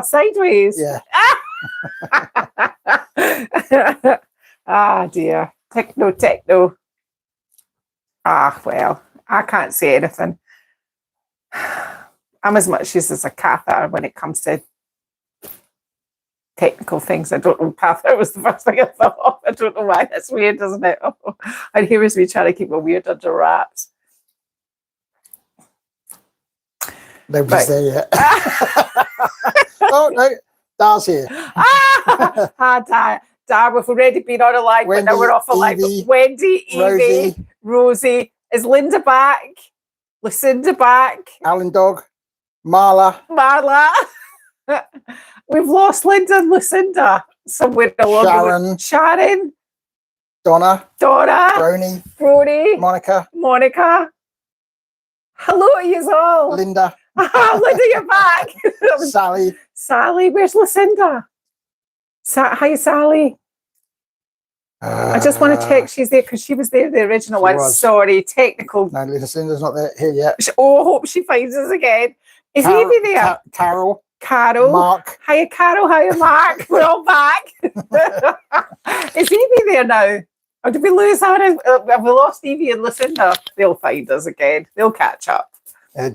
sideways. Yeah. Ah, dear. Techno. Ah, well, I can't say anything. I'm as much use as a Cather when it comes to technical things. I don't know. Cather was the first thing I thought of. I don't know why. That's weird, isn't it? Oh, and here is me trying to keep my weird under wraps. Nobody's there yet. Oh, no. Dar's here. Dar, we've already been on a live, but now we're off a live. Wendy, Evie, Rosie. Is Linda back? Lucinda back? Alan Dog. Marla. We've lost Linda and Lucinda somewhere along. Sharon. Donna. Brony. Monica. Hello to you all. Linda. Linda, you're back. Sally. Where's Lucinda? Hi, Sally. I just want to check she's there because she was there the original one. Sorry, technical. No, Lucinda's not here yet. Oh, hope she finds us again. Is Evie there? Carol. Mark. Hiya, Carol. Hiya, Mark. We're all back. Is Evie there now? Or did we lose her? Have we lost Evie and Lucinda? They'll find us again. They'll catch up.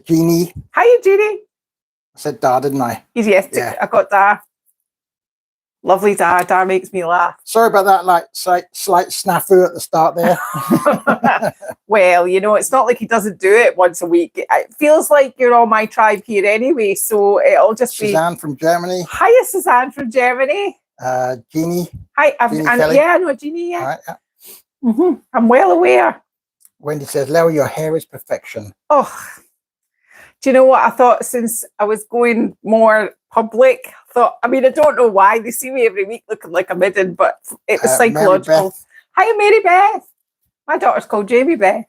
Jeannie. Hiya, Jeannie. I said Dar, didn't I? Yes, yeah. I got Dar. Lovely Dar. Dar makes me laugh. Sorry about that, like slight snafu at the start there. Well, you know, it's not like he doesn't do it once a week. It feels like you're on my tribe here anyway, so it'll just be... Suzanne from Germany. Hiya, Suzanne from Germany. Jeannie. Hi, Kelly. Yeah, I know Jeannie, yeah. All right, yeah. I'm well aware. Wendy says, Leo, your hair is perfection. Oh, do you know what? I thought since I was going more public, I don't know why. They see me every week looking like a midden, but it was psychological. Hi, Mary Beth. My daughter's called Jamie Beth,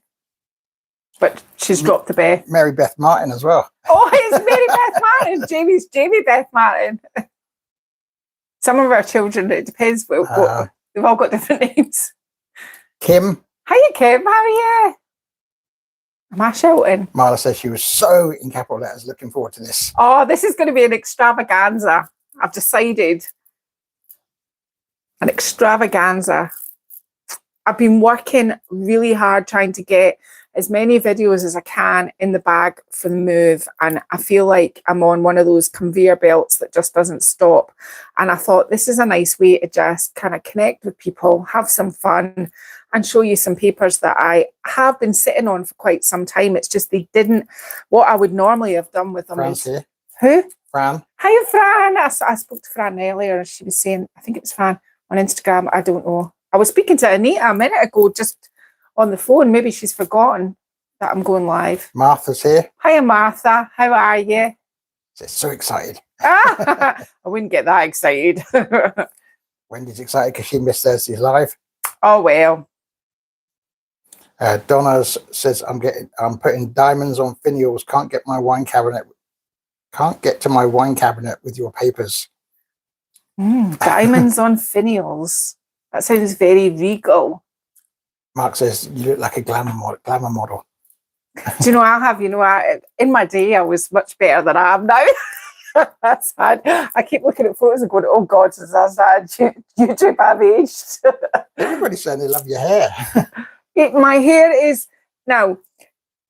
but she's dropped the Beth. Mary Beth Martin as well. Oh, it's Mary Beth Martin. Jamie's Jamie Beth Martin. Some of our children, it depends. They've all got different names. Kim. Hiya, Kim. How are you? Am I shouting? Marla says she was so, in capital letters, looking forward to this. Oh, this is going to be an extravaganza. I've decided. An extravaganza. I've been working really hard trying to get as many videos as I can in the bag for the move, and I feel like I'm on one of those conveyor belts that just doesn't stop. And I thought this is a nice way to just kind of connect with people, have some fun, and show you some papers that I have been sitting on for quite some time. It's just they didn't, what I would normally have done with them Fran's is... here. Who? Fran. Hiya, Fran. I spoke to Fran earlier. She was saying, I think it was Fran on Instagram. I don't know. I was speaking to Anita a minute ago just on the phone. Maybe she's forgotten that I'm going live. Martha's here. Hiya, Martha. How are you? She's so excited. I wouldn't get that excited. Wendy's excited because she missed Thursday's live. Oh, well. Donna says, I'm putting diamonds on finials. Can't get to my wine cabinet with your papers. Diamonds on finials. That sounds very regal. Mark says, you look like a glamour model. Do you know, in my day, I was much better than I am now. That's sad. I keep looking at photos and going, oh God, is that sad? YouTube, I've aged. Everybody's saying they love your hair. My hair is, now,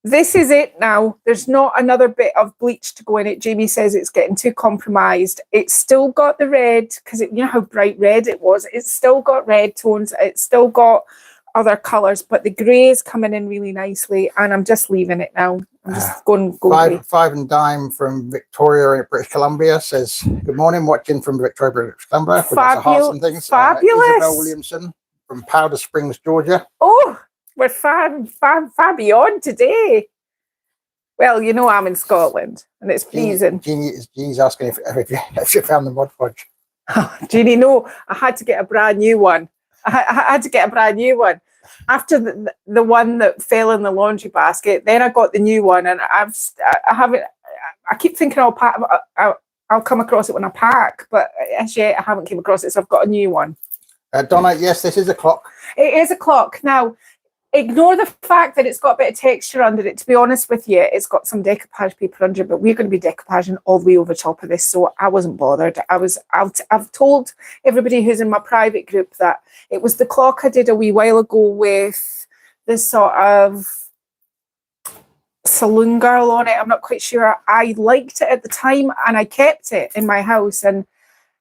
this is it now. There's not another bit of bleach to go in it. Jamie says it's getting too compromised. It's still got the red, because you know how bright red it was. It's still got red tones. It's still got other colours, but the grey is coming in really nicely, and I'm just leaving it now. I'm just going Five and Dime from Victoria in British Columbia says, good morning, watching from Victoria, British Columbia. Fabulous. Isabel Williamson from Powder Springs, Georgia. Oh, we're far beyond today. Well, you know I'm in Scotland, and it's freezing. Jeannie's asking if you found the Mod Podge. Jeannie, no, I had to get a brand new one. I had to get a brand new one. After the one that fell in the laundry basket, then I got the new one, and I keep thinking I'll come across it when I pack, but as yet I haven't came across it, so I've got a new one. Donna, yes, this is a clock. It is a clock. Now, ignore the fact that it's got a bit of texture under it. To be honest with you, it's got some decoupage paper under it, but we're going to be decoupaging all the way over top of this, so I wasn't bothered. I've told everybody who's in my private group that it was the clock I did a wee while ago with this sort of saloon girl on it. I'm not quite sure. I liked it at the time and I kept it in my house, and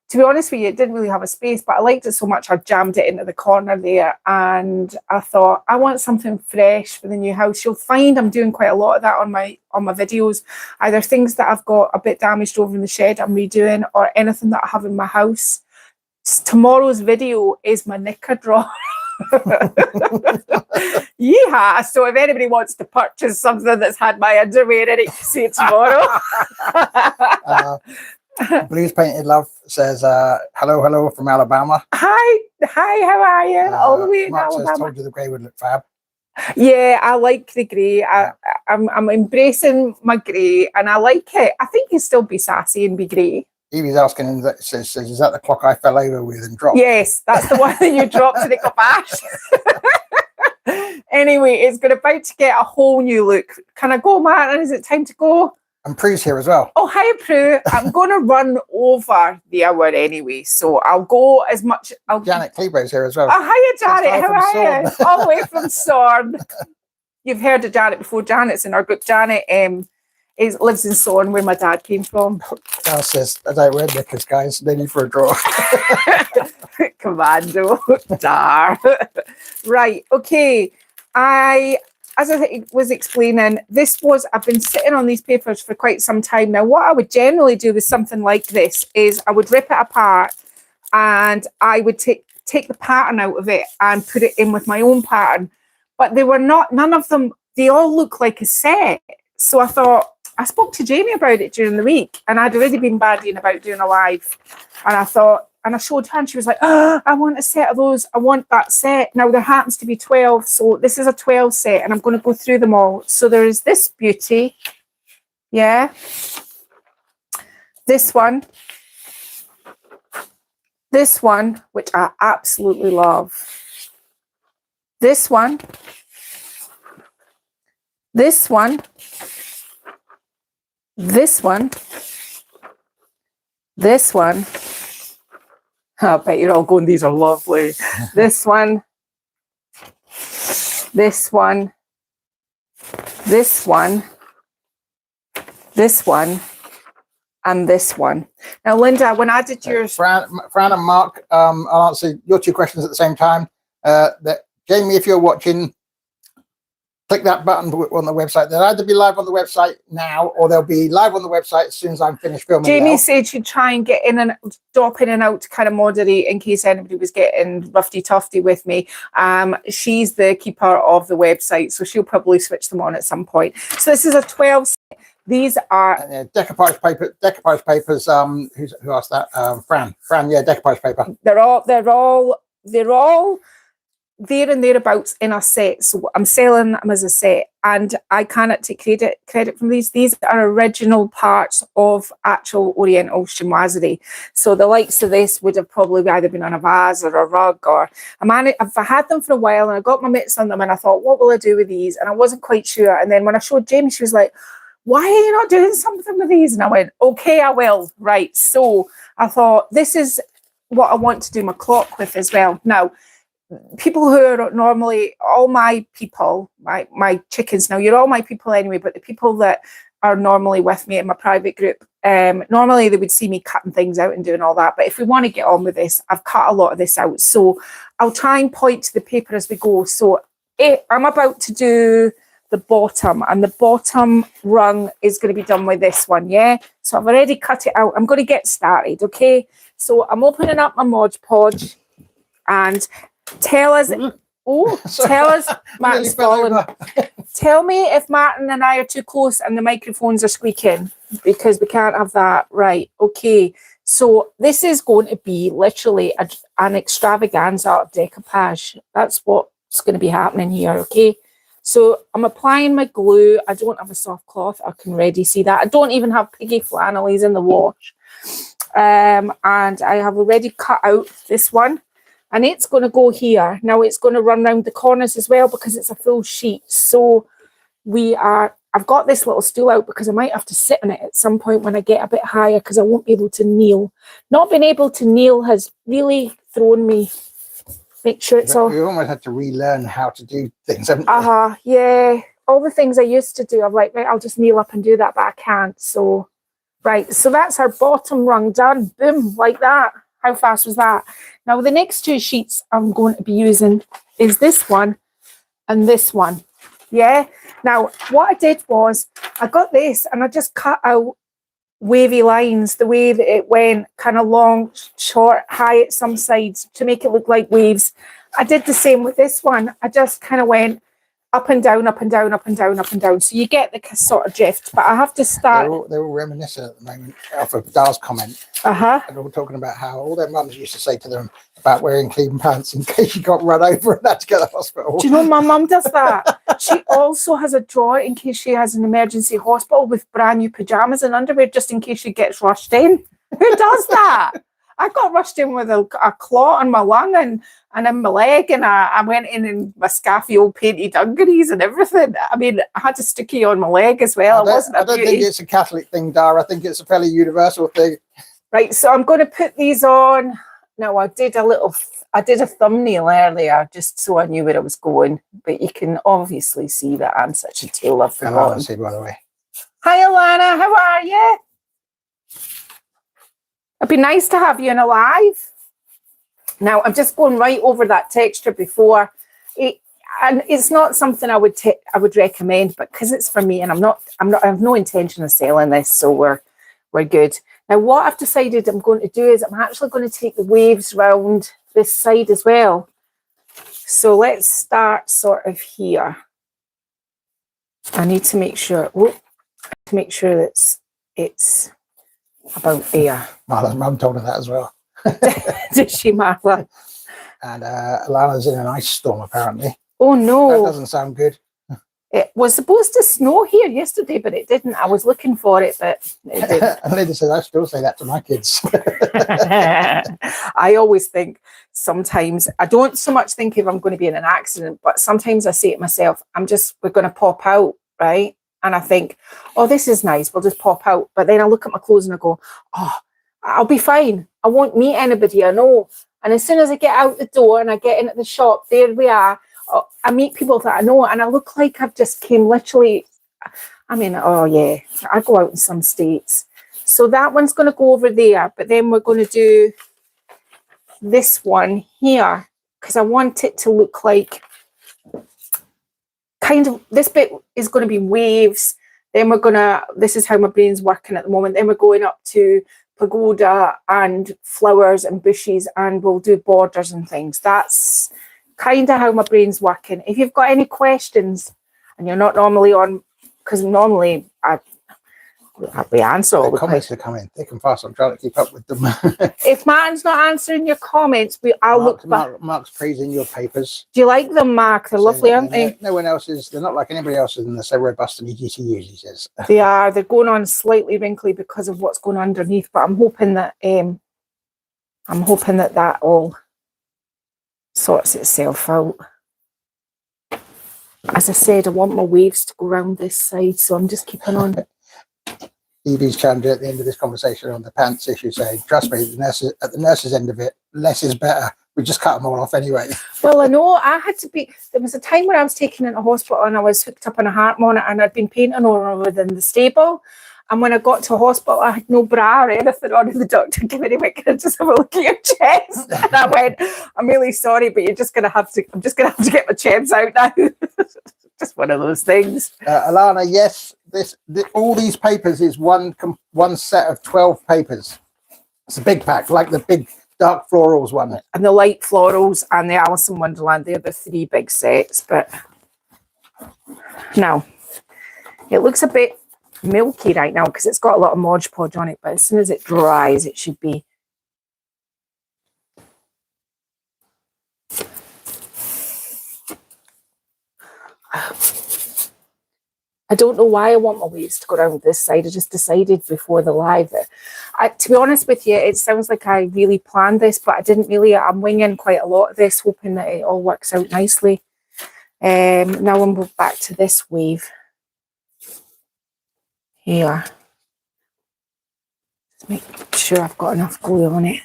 to be honest with you, it didn't really have a space, but I liked it so much I jammed it into the corner there, and I thought I want something fresh for the new house. You'll find I'm doing quite a lot of that on my videos, either things that I've got a bit damaged over in the shed I'm redoing, or anything that I have in my house. Tomorrow's video is my knicker drawer. Yeah, so if anybody wants to purchase something that's had my underwear in it, you can see it tomorrow. Blues Painted Love says, hello from Alabama. Hi, how are you? All the way in Mark Alabama. says, told you the grey would look fab. Yeah, I like the grey. I'm embracing my grey, and I like it. I think you still be sassy and be grey. Evie's asking, says, is that the clock I fell over with and dropped? Yes, that's the one that you dropped to the Decopage. Anyway, it's about to get a whole new look. Can I go, Martin? Is it time to go? And Prue's here as well. Oh, hi, Prue. I'm going to run over the hour anyway, so I'll go as much. Janet Cleaver's here as well. Oh, hiya, Janet. How are you? All the way from Sorn. You've heard of Janet before. Janet's in our group. Janet lives in Sorn, where my dad came from. Gal says, I don't wear knickers, guys. They need for a draw. Commando. Dar. Right, okay. As I was explaining, I've been sitting on these papers for quite some time now. What I would generally do with something like this is I would rip it apart, and I would take the pattern out of it and put it in with my own pattern. But none of them, they all look like a set. So I thought, I spoke to Jamie about it during the week, and I'd already been bandying about doing a live, and I thought, and I showed her, and she was like, oh, I want a set of those. I want that set. Now, there happens to be 12, so this is a 12 set, and I'm going to go through them all. So there is this beauty. Yeah. This one, which I absolutely love. This one, this one, this one. I bet you're all going, these are lovely. This one, this one, this one, this one, and this one. Now, Linda, when I did yours... Fran and Mark, I'll answer your two questions at the same time. Jamie, if you're watching, click that button on the website. They'll either be live on the website now, or they'll be live on the website as soon as I'm finished filming. Jamie said she'd try and get in and drop in and out to kind of moderate in case anybody was getting roughy-tufty with me. She's the keeper of the website, so she'll probably switch them on at some point. So this is a 12 set. These are decoupage papers. Who asked that? Fran, yeah, decoupage paper. They're all there and thereabouts in a set, so I'm selling them as a set, and I cannot take credit from these. These are original parts of actual Oriental chinoiserie, so the likes of this would have probably either been on a vase or a rug, or I've had them for a while, and I got my mitts on them, and I thought, what will I do with these? And I wasn't quite sure, and then when I showed Jamie, she was like, why are you not doing something with these? And I went, okay, I will. Right, so I thought, this is what I want to do my clock with as well. Now, people who are normally all my people, my chickens, now you're all my people anyway, but the people that are normally with me in my private group, normally they would see me cutting things out and doing all that. But if we want to get on with this, I've cut a lot of this out. So I'll try and point to the paper as we go. So I'm about to do the bottom, and the bottom rung is going to be done with this one, yeah? So I've already cut it out. I'm going to get started, okay? So I'm opening up my Mod Podge, and tell us, Martin's falling. Tell me if Martin and I are too close and the microphones are squeaking, because we can't have that. Right, okay. So this is going to be literally an extravaganza of decoupage. That's what's going to be happening here, okay? So I'm applying my glue. I don't have a soft cloth. I can already see that. I don't even have piggy flannellies in the wash. And I have already cut out this one. and it's going to go here. Now it's going to run around the corners as well because it's a full sheet. So I've got this little stool out because I might have to sit on it at some point when I get a bit higher because I won't be able to kneel. Not being able to kneel has really thrown me. Make sure it's all... You almost had to relearn how to do things, haven't you? Yeah. All the things I used to do, I'm like, right, I'll just kneel up and do that, but I can't. So, right. So that's our bottom rung done. Boom, like that. How fast was that? Now, the next two sheets I'm going to be using is this one and this one. Yeah. Now, what I did was I got this and I just cut out wavy lines the way that it went, kind of long, short, high at some sides to make it look like waves. I did the same with this one. I just kind of went up and down, up and down, up and down, up and down. So you get the sort of drift, but I have to start. They're all reminiscent at the moment off of Dar's comment. And all talking about how all their mums used to say to them about wearing clean pants in case you got run over and had to go to the hospital. Do you know my mum does that? She also has a drawer in case she has an emergency hospital with brand new pajamas and underwear just in case she gets rushed in. Who does that? I got rushed in with a clot on my lung and in my leg, and I went in my scaffy old painted dungarees and everything. I mean, I had a sticky on my leg as well. I don't think it's a Catholic thing, Dar. I think it's a fairly universal thing. Right, so I'm going to put these on. Now, I did a thumbnail earlier just so I knew where I was going, but you can obviously see that I'm such a tail I've forgotten. Alana, by the way. Hi, Alana. How are you? It'd be nice to have you in alive. Now, I'm just going right over that texture before. And it's not something I would recommend, but because it's for me, and I have no intention of selling this, so we're good. Now, what I've decided I'm going to do is I'm actually going to take the waves round this side as well. So let's start sort of here. I need to make sure. That it's about there. Marla's mum told her that as well. Did she, Marla? And Alana's in an ice storm, apparently. Oh, no. That doesn't sound good. It was supposed to snow here yesterday, but it didn't. I was looking for it, but it didn't. And Linda says, I still say that to my kids. I always think sometimes, I don't so much think if I'm going to be in an accident, but sometimes I say to myself, we're going to pop out, right? And I think, oh, this is nice. We'll just pop out. But then I look at my clothes and I go, oh, I'll be fine. I won't meet anybody I know. And as soon as I get out the door and I get in at the shop, there we are. I meet people that I know and I look like I've just came literally, I mean, oh yeah, I go out in some states. So that one's going to go over there, but then we're going to do this one here because I want it to look like kind of, this bit is going to be waves. Then this is how my brain's working at the moment. Then we're going up to pagoda and flowers and bushes and we'll do borders and things. That's kind of how my brain's working. If you've got any questions and you're not normally on, because normally we answer all the comments questions. are coming thick and fast. I'm trying to keep up with them. If Martin's not answering your comments, I'll look back. Mark's praising your papers. Do you like them, Mark? They're lovely, aren't they? No one else is. They're not like anybody else's, and they're so robust and easy to use, he says. They are. They're going on slightly wrinkly because of what's going underneath, but I'm hoping that that all sorts itself out. As I said, I want my waves to go around this side, so I'm just keeping on. Evie's chimed in at the end of this conversation on the pants issue, saying, "Trust me, at the nurse's end of it, less is better. We just cut them all off anyway." Well, I know I had to be. There was a time when I was taken into hospital and I was hooked up on a heart monitor, and I'd been painting all over within the stable. And when I got to hospital, I had no bra or anything on, and the doctor came in and went, "Can I just have a look at your chest?" And I went, "I'm really sorry, but I'm just gonna have to get my chest out now." Just one of those things. Alana, yes, all these papers is one set of 12 papers. It's a big pack, like the big dark florals one. And the light florals and the Alice in Wonderland, they're the 3 big sets. But now, it looks a bit milky right now because it's got a lot of Mod Podge on it, but as soon as it dries, it should be. I don't know why I want my waves to go around this side. I just decided before the live that, to be honest with you, it sounds like I really planned this, but I didn't really. I'm winging quite a lot of this, hoping that it all works out nicely. Now I'm back to this wave here. Just make sure I've got enough glue on it.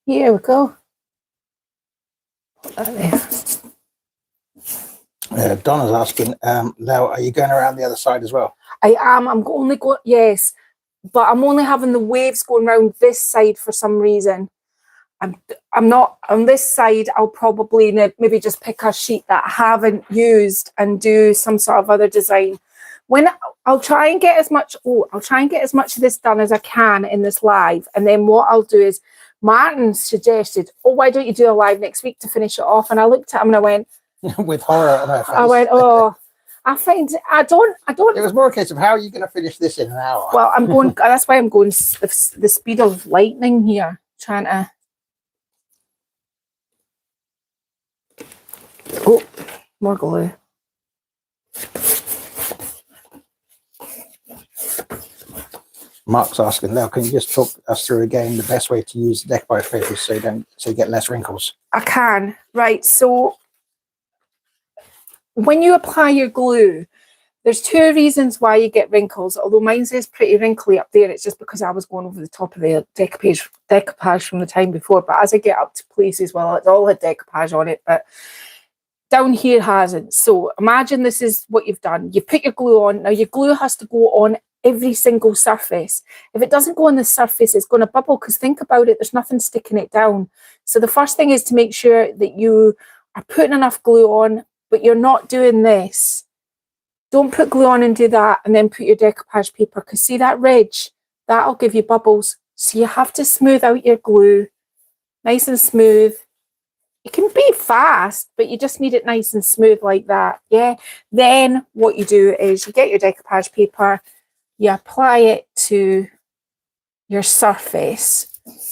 Here we go. There. Donna's asking, Leo, are you going around the other side as well? I am. I'm only going, yes, but I'm only having the waves going around this side for some reason. I'm not on this side. I'll probably maybe just pick a sheet that I haven't used and do some sort of other design. I'll try and get as much. I'll try and get as much of this done as I can in this live, and then what I'll do is, Martin suggested, "Oh, why don't you do a live next week to finish it off?" And I looked at him and I went, with horror on her face. I went, "Oh, I don't." It was more a case of how are you going to finish this in an hour? Well, I'm going. That's why I'm going the speed of lightning here, trying to. Oh, more glue. Mark's asking, Leo, can you just talk us through again the best way to use the decoupage papers so you get less wrinkles? I can. Right. So when you apply your glue, there's two reasons why you get wrinkles. Although mine says pretty wrinkly up there, it's just because I was going over the top of the decoupage from the time before. But as I get up to places, well, it's all had decoupage on it, but down here hasn't. So imagine this is what you've done. You put your glue on. Now your glue has to go on every single surface. If it doesn't go on the surface, it's going to bubble, because think about it, there's nothing sticking it down. So the first thing is to make sure that you are putting enough glue on, but you're not doing this. Don't put glue on and do that and then put your decoupage paper, because see that ridge? That'll give you bubbles. So you have to smooth out your glue, nice and smooth. It can be fast, but you just need it nice and smooth like that, yeah? Then what you do is you get your decoupage paper, you apply it to your surface.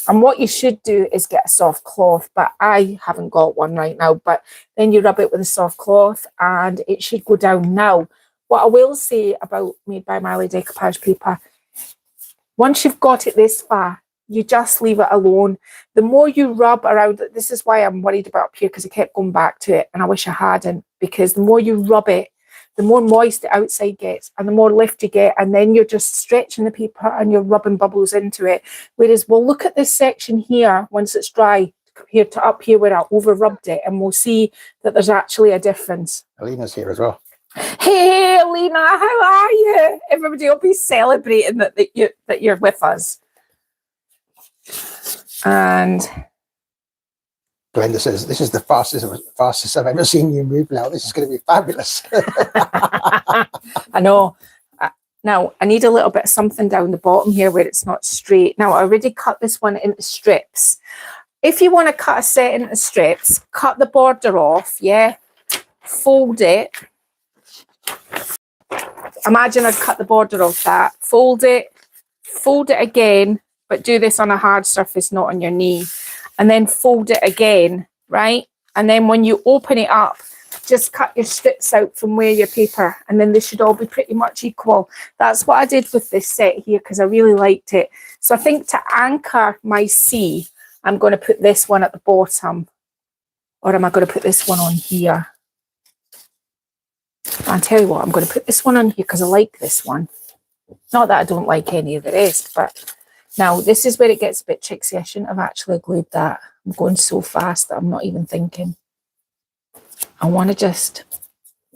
And what you should do is get a soft cloth, but I haven't got one right now. But then you rub it with a soft cloth and it should go down. Now, what I will say about Made by Marley decoupage paper, once you've got it this far, you just leave it alone. The more you rub around it, this is why I'm worried about up here, because I kept going back to it and I wish I hadn't, because the more you rub it, the more moist the outside gets and the more lift you get, and then you're just stretching the paper and you're rubbing bubbles into it. Whereas we'll look at this section here once it's dry, here to up here where I over rubbed it, and we'll see that there's actually a difference. Alina's here as well. Hey Alina, how are you? Everybody will be celebrating that you're with us. And Glenda says, this is the fastest I've ever seen you move now. This is going to be fabulous. I know. Now, I need a little bit of something down the bottom here where it's not straight. Now, I already cut this one into strips. If you want to cut a set into strips, cut the border off, yeah? Fold it. Imagine I'd cut the border off that. Fold it again, but do this on a hard surface, not on your knee. And then fold it again, right? And then when you open it up, just cut your strips out from where your paper, and then they should all be pretty much equal. That's what I did with this set here, because I really liked it. So I think to anchor my C, I'm going to put this one at the bottom, or am I going to put this one on here? I'll tell you what, I'm going to put this one on here because I like this one. Not that I don't like any of the rest, but now this is where it gets a bit tricksy. I shouldn't have actually glued that. I'm going so fast that I'm not even thinking. I want to just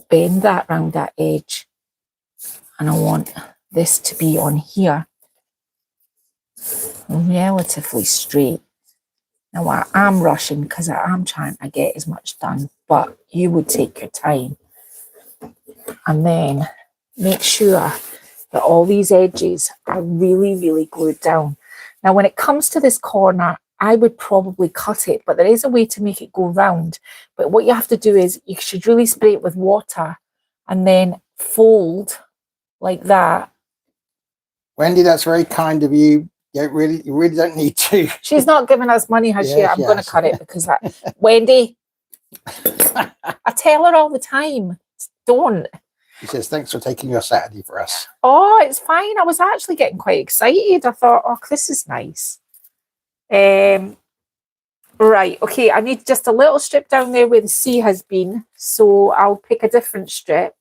bend that round that edge, and I want this to be on here relatively straight. Now I am rushing because I am trying to get as much done, but you would take your time. And then make sure that all these edges are really, really glued down. Now, when it comes to this corner, I would probably cut it, but there is a way to make it go round. But what you have to do is you should really spray it with water and then fold like that. Wendy, that's very kind of you. You really don't need to. She's not giving us money, has she? Yes, I'm going to yes. cut it because that Wendy. I tell her all the time, don't. She says, thanks for taking your Saturday for us. Oh, it's fine. I was actually getting quite excited. I thought, oh, this is nice. Right, okay, I need just a little strip down there where the sea has been, so I'll pick a different strip.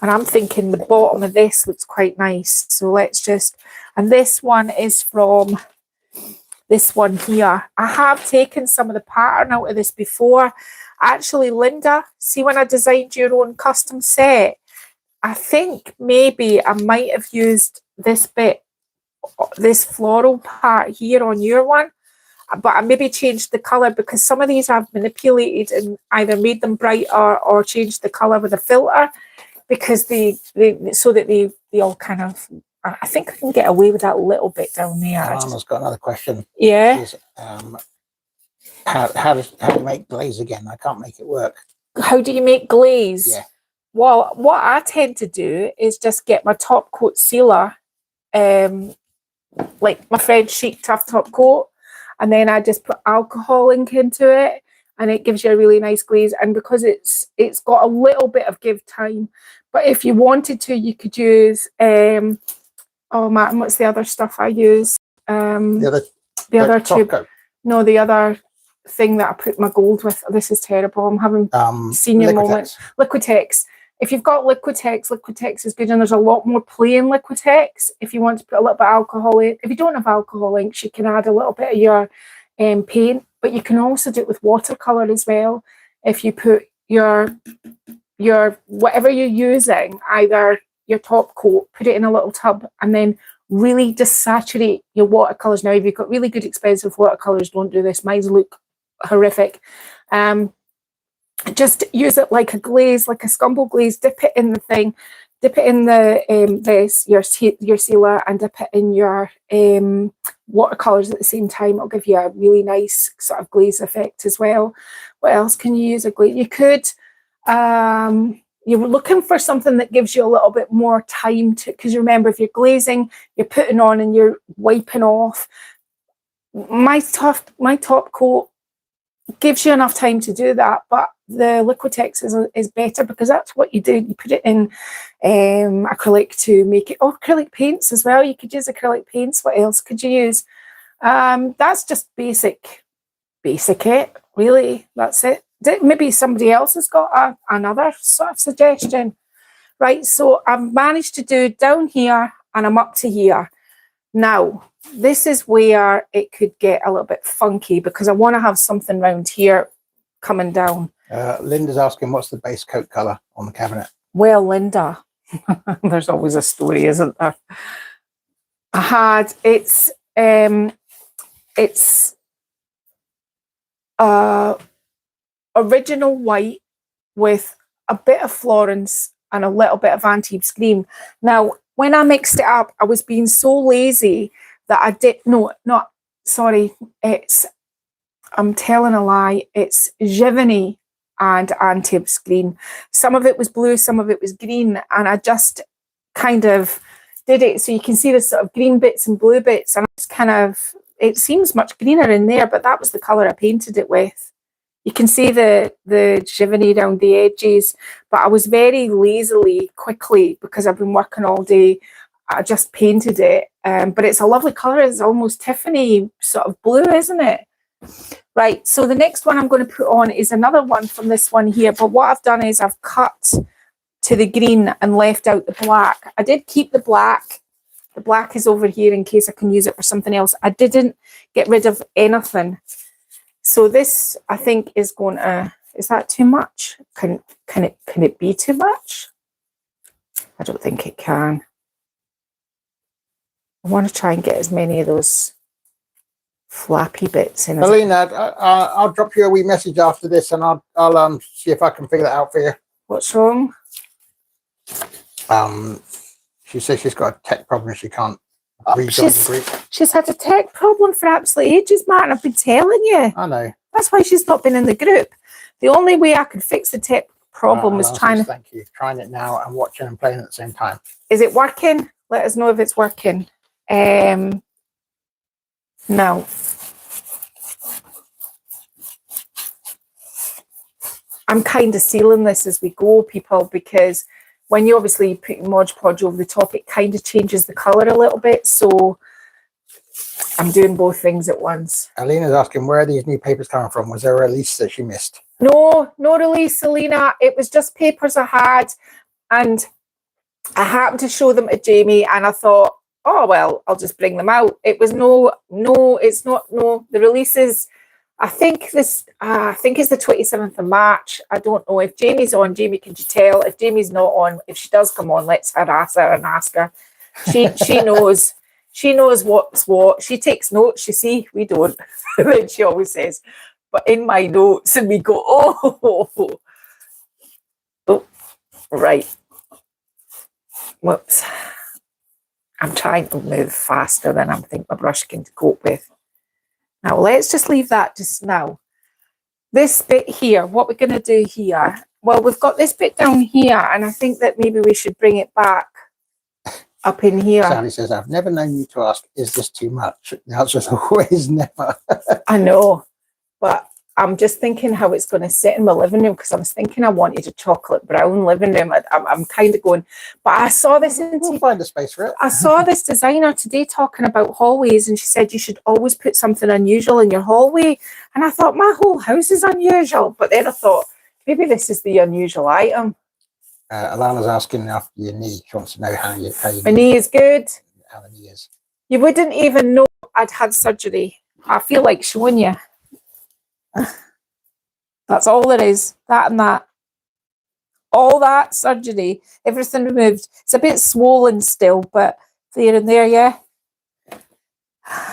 And I'm thinking the bottom of this looks quite nice, so let's just, and this one is from this one here. I have taken some of the pattern out of this before. Actually, Linda, see when I designed your own custom set, I think maybe I might have used this bit, this floral part here on your one, but I maybe changed the colour because some of these I've manipulated and either made them brighter or changed the colour with a filter because they so that they all kind of, I think I can get away with that little bit down there. Alana's got another question. Yeah. Is, how do you make glaze again? I can't make it work. How do you make glaze? Yeah. Well, what I tend to do is just get my top coat sealer, like my French Chic Tough Top Coat, and then I just put alcohol ink into it, and it gives you a really nice glaze. And because it's got a little bit of give time, but if you wanted to, you could use oh man, what's the other stuff I use? The other tube. No, the other thing that I put my gold with. Oh, this is terrible. I'm having senior moments. Liquitex. If you've got Liquitex, Liquitex is good, and there's a lot more plain Liquitex. If you want to put a little bit of alcohol in, if you don't have alcohol inks, you can add a little bit of your paint, but you can also do it with watercolor as well. If you put your whatever you're using, either your top coat, put it in a little tub, and then really just saturate your watercolors. Now, if you've got really good expensive watercolors, don't do this. Mine look horrific. Just use it like a glaze, like a scumble glaze. Dip it in the thing, dip it in the your sealer, and dip it in your watercolors at the same time. It'll give you a really nice sort of glaze effect as well. What else can you use a glaze? You could you were looking for something that gives you a little bit more time to, because remember, if you're glazing, you're putting on and you're wiping off. My top coat gives you enough time to do that, but the Liquitex is better because that's what you do. You put it in acrylic to make it, or acrylic paints as well. You could use acrylic paints. What else could you use? That's just basic it, really. That's it. Maybe somebody else has got another sort of suggestion. Right, so I've managed to do down here and I'm up to here. Now, this is where it could get a little bit funky because I want to have something round here coming down. Linda's asking, what's the base coat colour on the cabinet? Well, Linda, there's always a story, isn't there? It's original white with a bit of Florence and a little bit of Antibes Green. Now, when I mixed it up, I was being so lazy that I did, I'm telling a lie, it's Giverny and Antibes Green. Some of it was blue, some of it was green, and I just kind of did it so you can see the sort of green bits and blue bits, and it's kind of, it seems much greener in there, but that was the colour I painted it with. You can see the Giverny around the edges, but I was very lazily, quickly, because I've been working all day, I just painted it. But it's a lovely colour. It's almost Tiffany sort of blue, isn't it? Right, so the next one I'm going to put on is another one from this one here. But what I've done is I've cut to the green and left out the black. I did keep the black. The black is over here in case I can use it for something else. I didn't get rid of anything. So this, I think, is going to, is that too much? Can it be too much? I don't think it can. I want to try and get as many of those flappy bits in. Alina, I'll drop you a wee message after this, and I'll see if I can figure that out for you. What's wrong? She says she's got a tech problem. She can't. She's had a tech problem for absolutely ages, Martin. I've been telling you. I know. That's why she's not been in the group. The only way I could fix the tech problem was trying to. Thank you. Trying it now and watching and playing at the same time. Is it working? Let us know if it's working. Now, I'm kind of sealing this as we go, people, because when you obviously put Mod Podge over the top, it kind of changes the colour a little bit. So I'm doing both things at once. Alina's asking, where are these new papers coming from? Was there a release that she missed? No release, Selena. It was just papers I had, and I happened to show them to Jamie, and I thought, oh, well, I'll just bring them out. It was it's not, the release is, I think it's the 27th of March. I don't know. If Jamie's on, Jamie, can you tell? If Jamie's not on, if she does come on, let's harass her and ask her. She knows. She knows what's what. She takes notes, you see. We don't. Then she always says, but in my notes, and we go, oh, right. Whoops. I'm trying to move faster than I think my brush can cope with. Now, let's just leave that just now. This bit here, what we're going to do here, well, we've got this bit down here, and I think that maybe we should bring it back up in here. Sally says, I've never known you to ask, is this too much? The answer is always never. I know, but I'm just thinking how it's going to sit in my living room, because I was thinking I wanted a chocolate brown living room. I'm kind of going, but I saw this We'll find a space for it. I saw this designer today talking about hallways, and she said you should always put something unusual in your hallway. And I thought, my whole house is unusual. But then I thought, maybe this is the unusual item. Alana's asking after your knee. She wants to know how you My knee is good. How the knee is. You wouldn't even know I'd had surgery. I feel like showing you. That's all there is. That and that. All that surgery, everything removed. It's a bit swollen still, but there and there, yeah.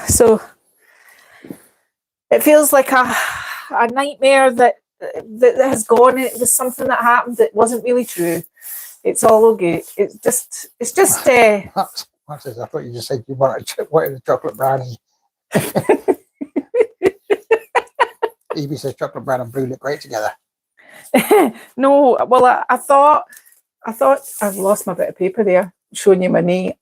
So it feels like a nightmare that has gone. It was something that happened that wasn't really true. It's all good. It's just. I thought you just said you wanted a chocolate brownie. Evie says chocolate brown and blue look great together. No, well, I thought I've lost my bit of paper there, showing you my knee.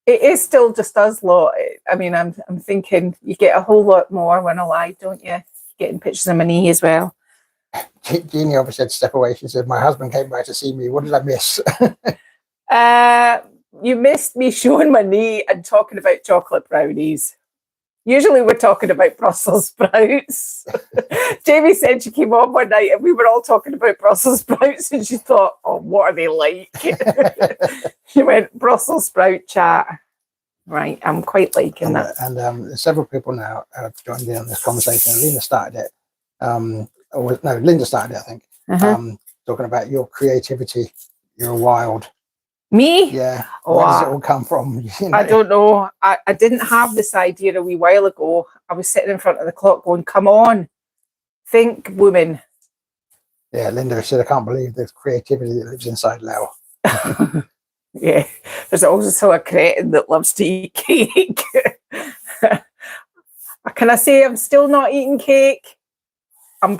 It is still just us lot. I mean, I'm thinking you get a whole lot more when alive, don't you? Getting pictures of my knee as well. Jeannie obviously said step away. She said, my husband came by to see me. What did I miss? You missed me showing my knee and talking about chocolate brownies. Usually we're talking about Brussels sprouts. Jamie said she came on one night and we were all talking about Brussels sprouts, and she thought, oh, what are they like? She went, Brussels sprout chat. Right, I'm quite liking that. And several people now have joined in on this conversation. Linda started it. Linda started it, I think. Talking about your creativity. You're wild. Me? Yeah. Where does it all come from? You know? I don't know. I didn't have this idea a wee while ago. I was sitting in front of the clock going, come on, think, woman. Yeah, Linda said, I can't believe the creativity that lives inside Lau. Yeah, there's also a cretin that loves to eat cake. Can I say I'm still not eating cake? I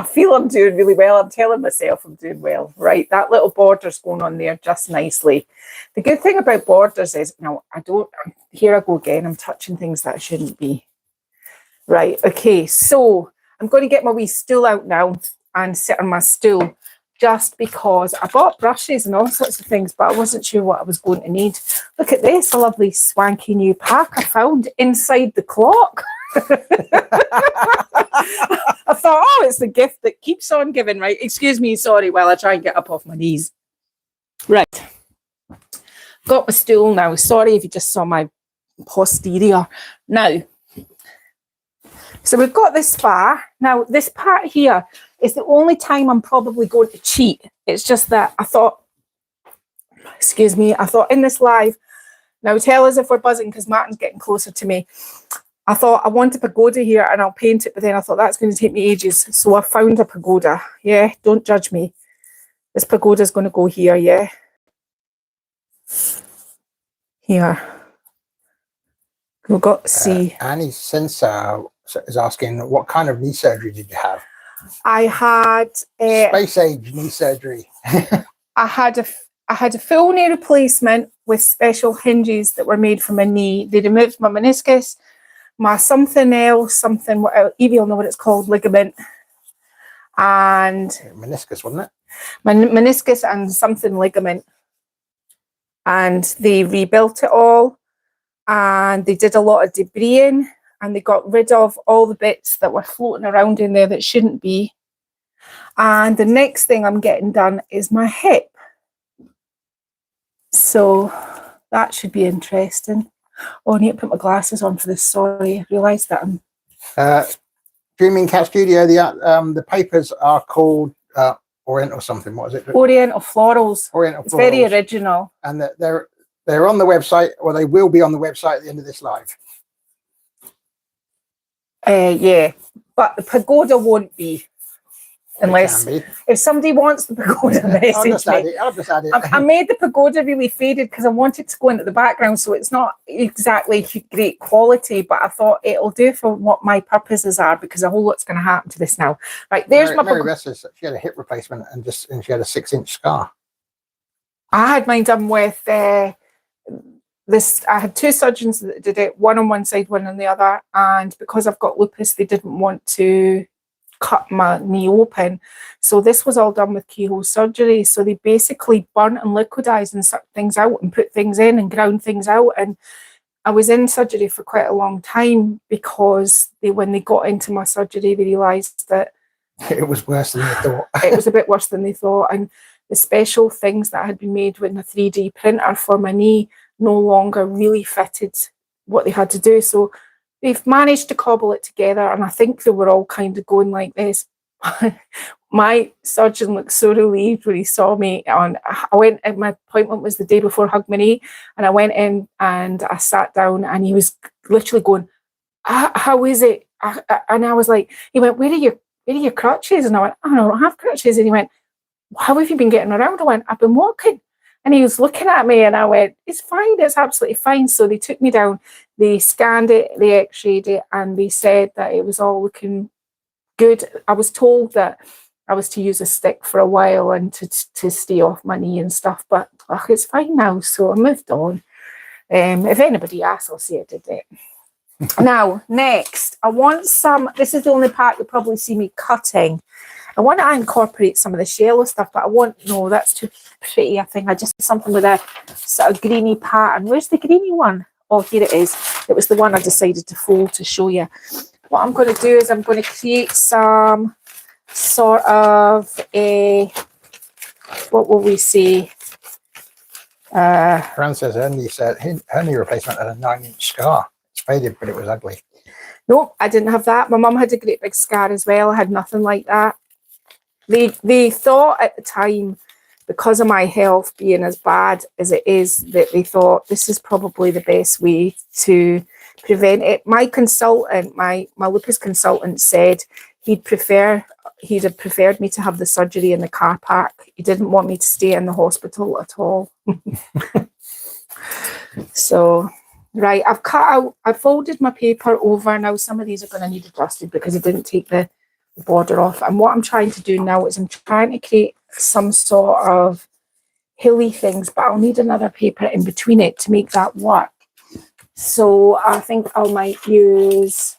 feel I'm doing really well. I'm telling myself I'm doing well. Right, that little border's going on there just nicely. The good thing about borders is, here I go again, I'm touching things that I shouldn't be. Right, okay, so I'm going to get my wee stool out now and sit on my stool, just because I bought brushes and all sorts of things, but I wasn't sure what I was going to need. Look at this, a lovely swanky new pack I found inside the clock. I thought, oh, it's the gift that keeps on giving, right? Excuse me, sorry, while I try and get up off my knees. Right. Got my stool now. Sorry if you just saw my posterior. Now, so we've got this bar. Now, this part here is the only time I'm probably going to cheat. It's just that I thought in this live, now tell us if we're buzzing because Martin's getting closer to me. I thought I want a pagoda here and I'll paint it, but then I thought that's going to take me ages. So I found a pagoda. Yeah, don't judge me. This pagoda is going to go here, yeah. Here. We've got C. Annie Sensor is asking, what kind of knee surgery did you have? I had space age knee surgery. I had a full knee replacement with special hinges that were made for my knee. They removed my meniscus, my something else, something, Evie will know what it's called, ligament, and meniscus, wasn't it? My meniscus and something ligament. And they rebuilt it all, and they did a lot of debris, and they got rid of all the bits that were floating around in there that shouldn't be. And the next thing I'm getting done is my hip. So that should be interesting. Oh, I need to put my glasses on for this. Sorry, I realised that I'm... Dreaming Cat Studio, the papers are called Oriental something. What is it? Oriental Florals. Oriental It's Florals. very original. And they're on the website, or they will be on the website at the end of this live. Yeah, but the pagoda won't be. Unless if somebody wants the pagoda, message me. I'll just add it. I made the pagoda really faded because I wanted to go into the background, so it's not exactly great quality, but I thought it'll do for what my purposes are, because a whole lot's going to happen to this now. Right, there's Mary Beth says she had a hip replacement and she had a 6-inch scar. I had mine done with this. I had two surgeons that did it, one on one side, one on the other, and because I've got lupus, they didn't want to cut my knee open, so this was all done with keyhole surgery. So they basically burnt and liquidized and sucked things out and put things in and ground things out, and I was in surgery for quite a long time because when they got into my surgery, they realized that it was worse than they thought. It was a bit worse than they thought, and the special things that had been made with a 3D printer for my knee no longer really fitted what they had to do. So they've managed to cobble it together, and I think they were all kind of going like this. My surgeon looked so relieved when he saw me. I went, and my appointment was the day before Hug My Knee, and I went in and I sat down, and he was literally going, "How is it?" And I was like, he went, "Where are your crutches?" And I went, "I don't have crutches." And he went, "How have you been getting around?" I went, "I've been walking." And he was looking at me, and I went, "It's fine, it's absolutely fine." So they took me down, they scanned it, they x-rayed it, and they said that it was all looking good. I was told that I was to use a stick for a while and to stay off my knee and stuff, but it's fine now, so I moved on. If anybody asks, I'll say I did it. Now, next, I want this is the only part you'll probably see me cutting. I want to incorporate some of the shallow stuff, but no, that's too pretty. I think I just did something with a sort of greeny pattern. Where's the greeny one? Oh, here it is. It was the one I decided to fold to show you. What I'm going to do is I'm going to create some sort of what will we say? Fran says her knee replacement had a 9-inch scar. It's faded, but it was ugly. No, I didn't have that. My mum had a great big scar as well. I had nothing like that. They thought at the time, because of my health being as bad as it is, that they thought this is probably the best way to prevent it. My consultant, my lupus consultant, said he'd have preferred me to have the surgery in the car park. He didn't want me to stay in the hospital at all. So, right, I've folded my paper over. Now some of these are going to need adjusted because I didn't take the border off. And what I'm trying to do now is I'm trying to create some sort of hilly things, but I'll need another paper in between it to make that work. So I think I might use,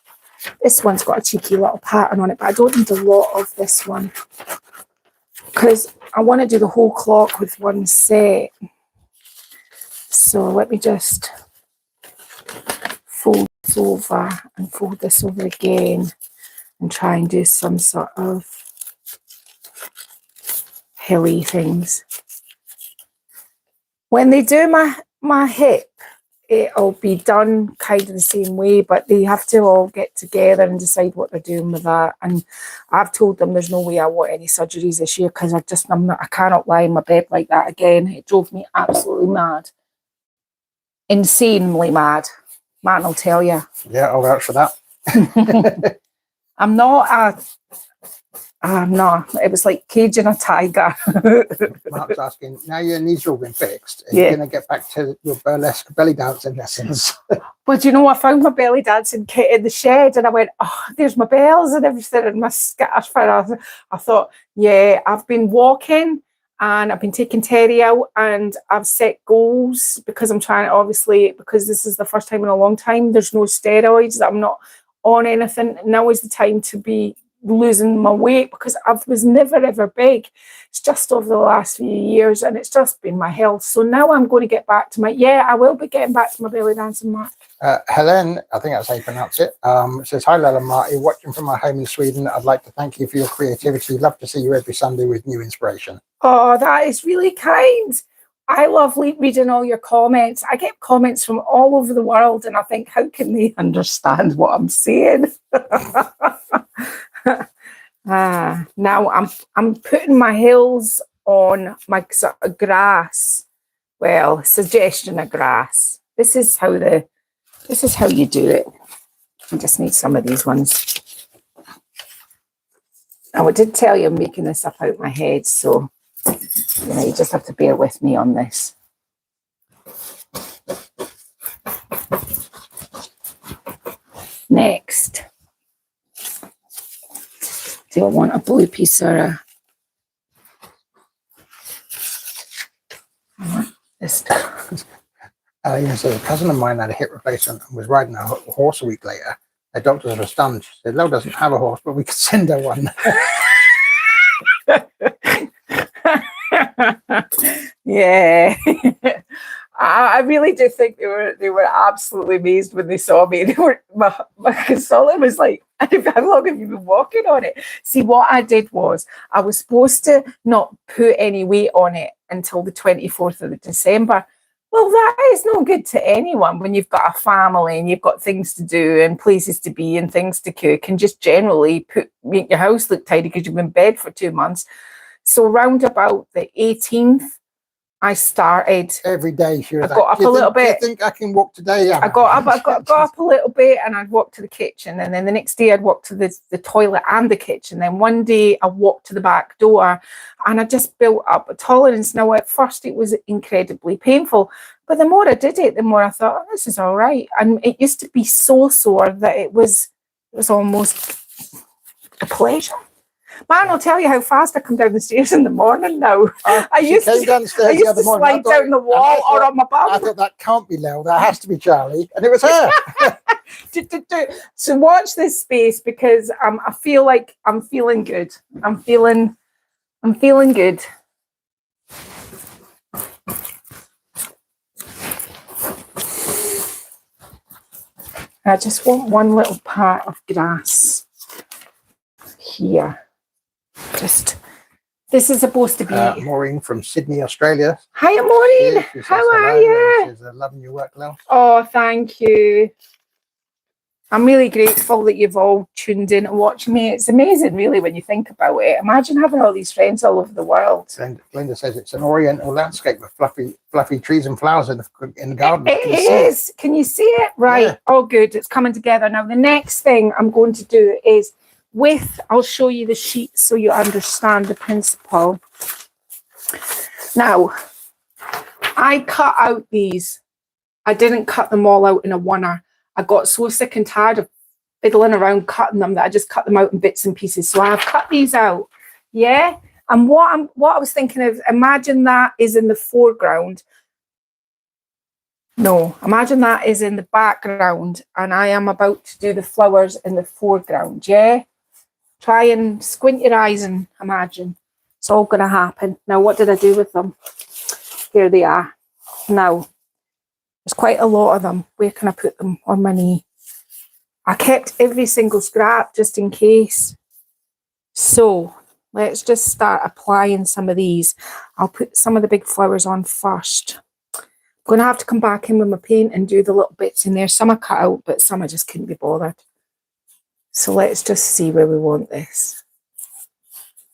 this one's got a cheeky little pattern on it, but I don't need a lot of this one because I want to do the whole clock with one set. So let me just fold this over and fold this over again and try and do some sort of hilly things. When they do my hip, it'll be done kind of the same way, but they have to all get together and decide what they're doing with that. And I've told them there's no way I want any surgeries this year because I cannot lie in my bed like that again. It drove me absolutely mad. Insanely mad. Martin will tell you. Yeah, I'll vouch for that. I'm not. It was like caging a tiger. Mark's asking, now your knees have all been fixed, are you going to get back to your burlesque belly dancing lessons? But you know, I found my belly dancing kit in the shed and I went, oh, there's my bells and everything and my scatter. I thought, yeah, I've been walking and I've been taking Terry out, and I've set goals because I'm trying to, obviously, because this is the first time in a long time, there's no steroids, I'm not on anything. Now is the time to be losing my weight because I was never ever big. It's just over the last few years, and it's just been my health. So now I'm going to get back to I will be getting back to my belly dancing, Mark. Helen, I think that's how you pronounce it, says, hi Lola Marty, watching from my home in Sweden. I'd like to thank you for your creativity. Love to see you every Sunday with new inspiration. Oh, that is really kind. I love reading all your comments. I get comments from all over the world, and I think, how can they understand what I'm saying? Now I'm putting my heels on my sort of grass. Well, suggestion of grass. This is how you do it. I just need some of these ones. Now, I did tell you I'm making this up out my head, so you just have to bear with me on this. Next, do I want a blue piece or a this? So a cousin of mine had a hip replacement and was riding a horse a week later. The doctors were stunned. She said, Lo doesn't have a horse, but we could send her one. Yeah. I really do think they were absolutely amazed when they saw me. My consultant was like, how long have you been walking on it? See, what I did was I was supposed to not put any weight on it until the 24th of December. Well, that is no good to anyone when you've got a family and you've got things to do and places to be and things to cook and just generally make your house look tidy because you've been in bed for 2 months. So around about the 18th, I started every day. She was I got up a little bit. Do you think I can walk today? I got up a little bit, and I'd walk to the kitchen, and then the next day I'd walk to the toilet and the kitchen. Then one day I walked to the back door, and I just built up a tolerance. Now at first it was incredibly painful, but the more I did it, the more I thought, oh, this is all right. And it used to be so sore that it was almost a pleasure. Man, I'll tell you how fast I come down the stairs in the morning now. I used to slide down the wall or on my bum. I thought that can't be Lil, that has to be Charlie, and it was her. So watch this space because I feel like I'm feeling good. I'm feeling good. I just want one little part of grass here. This is supposed to be Maureen from Sydney, Australia. Hiya, Maureen. How are you? She's loving your work, Lil. Oh, thank you. I'm really grateful that you've all tuned in and watched me. It's amazing, really, when you think about it. Imagine having all these friends all over the world. And Glenda says it's an oriental landscape with fluffy trees and flowers in the garden. It is. Can you see it? Right. Yeah. Oh, good. It's coming together. Now, the next thing I'm going to do is I'll show you the sheet so you understand the principle. Now, I cut out these. I didn't cut them all out in a oneer. I got so sick and tired of fiddling around cutting them that I just cut them out in bits and pieces. So I've cut these out. Yeah. And what I was thinking of, imagine that is in the foreground. No, imagine that is in the background and I am about to do the flowers in the foreground. Yeah. Try and squint your eyes and imagine. It's all going to happen. Now, what did I do with them? Here they are. Now, there's quite a lot of them. Where can I put them? On my knee. I kept every single scrap just in case. So, let's just start applying some of these. I'll put some of the big flowers on first. I'm going to have to come back in with my paint and do the little bits in there. Some I cut out, but some I just couldn't be bothered. So let's just see where we want this.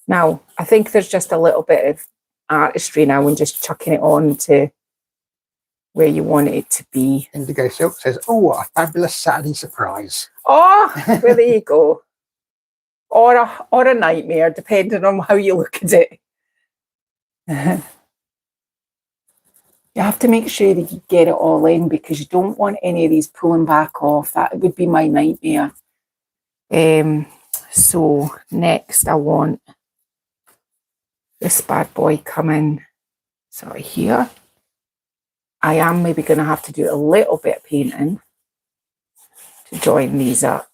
Now, I think there's just a little bit of artistry now and just chucking it on to where you want it to be. Indigo Silk says, oh, what a fabulous Saturday surprise. Oh, well, there you go. Or a nightmare, depending on how you look at it. You have to make sure that you get it all in because you don't want any of these pulling back off. That would be my nightmare. So next I want this bad boy coming sort of here. I am maybe going to have to do a little bit of painting to join these up.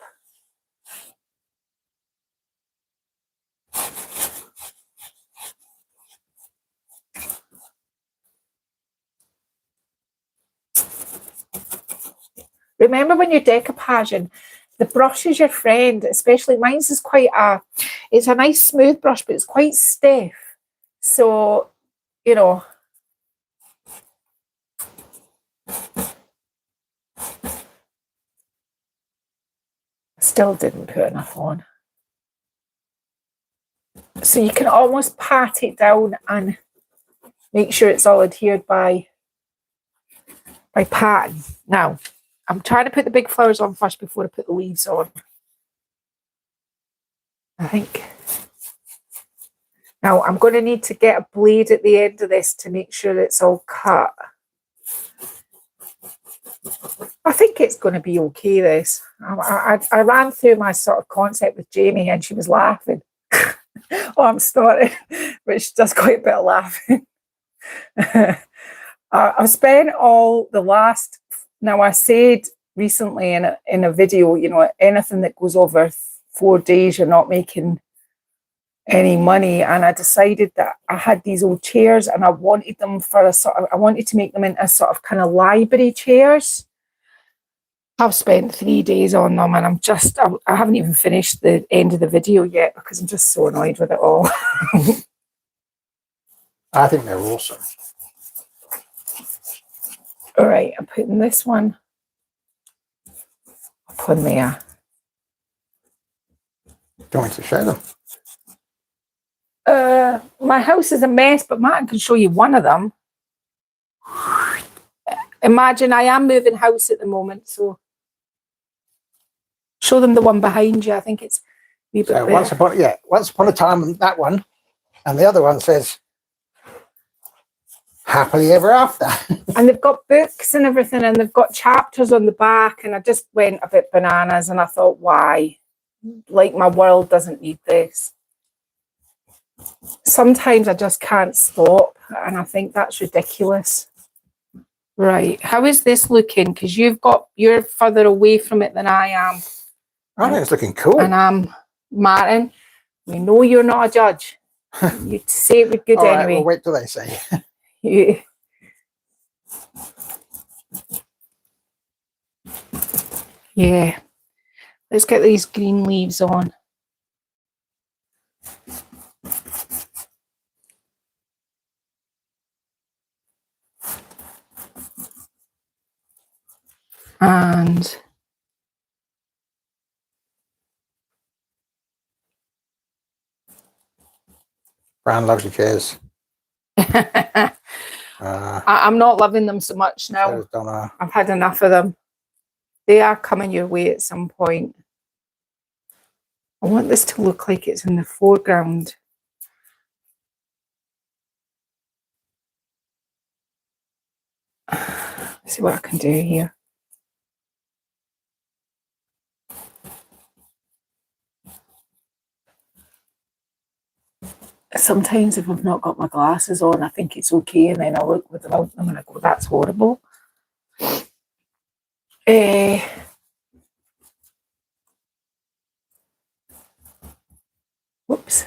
Remember when you're decopaging, the brush is your friend, especially mine's is quite it's a nice smooth brush, but it's quite stiff. So, you know, I still didn't put enough on. So you can almost pat it down and make sure it's all adhered by patting. Now, I'm trying to put the big flowers on first before I put the leaves on. I think. Now, I'm going to need to get a blade at the end of this to make sure it's all cut. I think it's going to be okay, this. I ran through my sort of concept with Jamie and she was laughing. Oh, I'm starting, but she does quite a bit of laughing. I've spent all the last... Now, I said recently in a video, you know, anything that goes over 4 days, you're not making any money. And I decided that I had these old chairs and I wanted them for a sort of... I wanted to make them into a sort of kind of library chairs. I've spent 3 days on them and I haven't even finished the end of the video yet because I'm just so annoyed with it all. I think they're awesome. All right, I'm putting this one up on there. Do you want me to show them? My house is a mess, but Martin can show you one of them. Imagine I am moving house at the moment, so show them the one behind you. I think it's a bit so once upon a time, that one, and the other one says happily ever after. And they've got books and everything, and they've got chapters on the back, and I just went a bit bananas, and I thought, why? Like, my world doesn't need this. Sometimes I just can't stop, and I think that's ridiculous. Right, how is this looking? Because you're further away from it than I am. I think it's looking cool. And Martin, we know you're not a judge. You say it with good All anyway. right, we'll wait till they say. Yeah. Yeah. Let's get these green leaves on. And Brown loves your chairs. I'm not loving them so much now. I've had enough of them. They are coming your way at some point. I want this to look like it's in the foreground. Let's see what I can do here. Sometimes if I've not got my glasses on, I think it's okay, and then I look without them and I go, that's horrible. Whoops.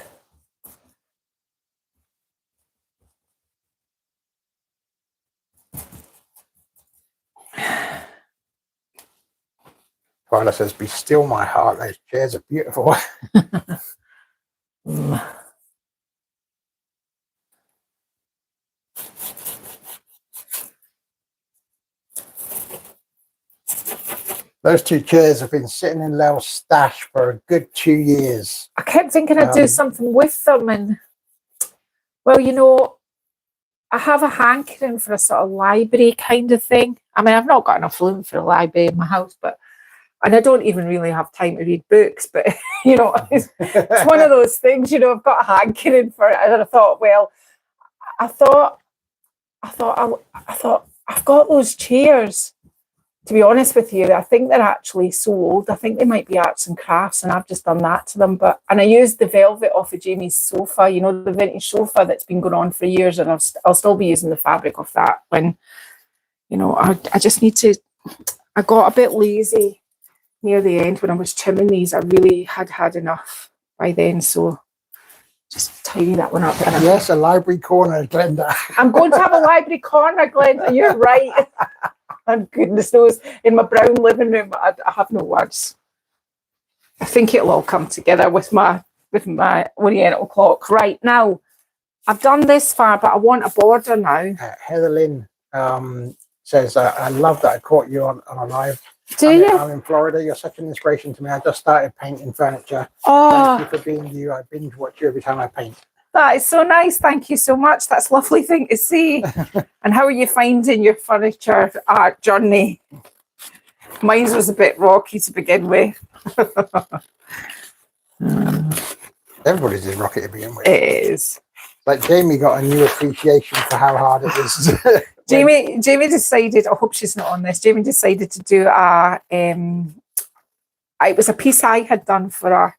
Twyla says, be still, my heart. Those chairs are beautiful. Those 2 chairs have been sitting in Lel's stash for a good 2 years. I kept thinking I'd do something with them, and well, you know, I have a hankering for a sort of library kind of thing. I mean, I've not got enough room for a library in my house, and I don't even really have time to read books, but you know, it's one of those things, you know, I've got a hankering for it. And I thought, well, I thought I've got those chairs. to be honest with you, I think they're actually so old. I think they might be arts and crafts, and I've just done that to them. And I used the velvet off of Jamie's sofa, you know, the vintage sofa that's been going on for years, and I'll still be using the fabric of that when, you know, I just need to. I got a bit lazy near the end when I was trimming these. I really had enough by then, so just tidy that one up. Yes, a library corner, Glenda. I'm going to have a library corner, Glenda. You're right. And goodness knows, in my brown living room, I have no words. I think it'll all come together with my Oriental clock. Right, now, I've done this far, but I want a border now. Heather Lynn says, I love that I caught you on a live. I'm in Florida. You're such an inspiration to me. I just started painting furniture. Oh, thank you for being you. I binge watch you every time I paint. That is so nice. Thank you so much. That's a lovely thing to see. And how are you finding your furniture art journey? Mine was a bit rocky to begin with. Everybody's is rocky to begin with. It is. Like Jamie got a new appreciation for how hard it is. Jamie decided, I hope she's not on this, Jamie decided to do it was a piece I had done for her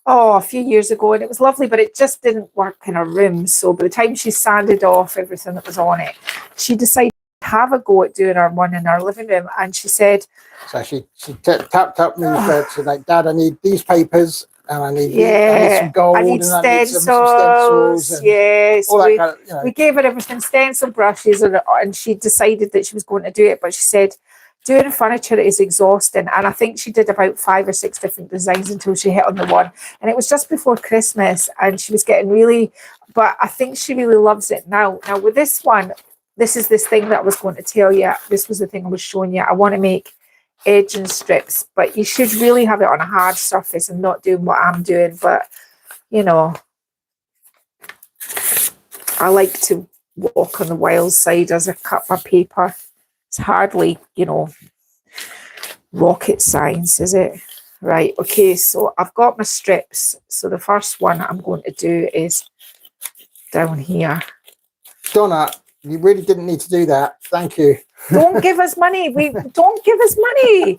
a few years ago, and it was lovely, but it just didn't work in her room. So by the time she sanded off everything that was on it, she decided to have a go at doing her one in her living room. And she said, so she tapped up me for like, Dad, I need these papers, and I need some gold, I need and stencils, I need some stencils, and yes. all that kind of, you know. We gave her everything, stencil brushes, and she decided that she was going to do it, but she said, doing furniture is exhausting. And I think she did about 5 or 6 different designs until she hit on the one. And it was just before Christmas, and she was getting really, but I think she really loves it now. Now with this one, this is this thing that I was going to tell you. This was the thing I was showing you. I want to make edging strips, but you should really have it on a hard surface and not doing what I'm doing. But, you know, I like to walk on the wild side as I cut my paper. It's hardly, you know, rocket science, is it? Right, okay, so I've got my strips. So the first one I'm going to do is down here. Donna, you really didn't need to do that. Thank you. Don't give us money. Don't give us money.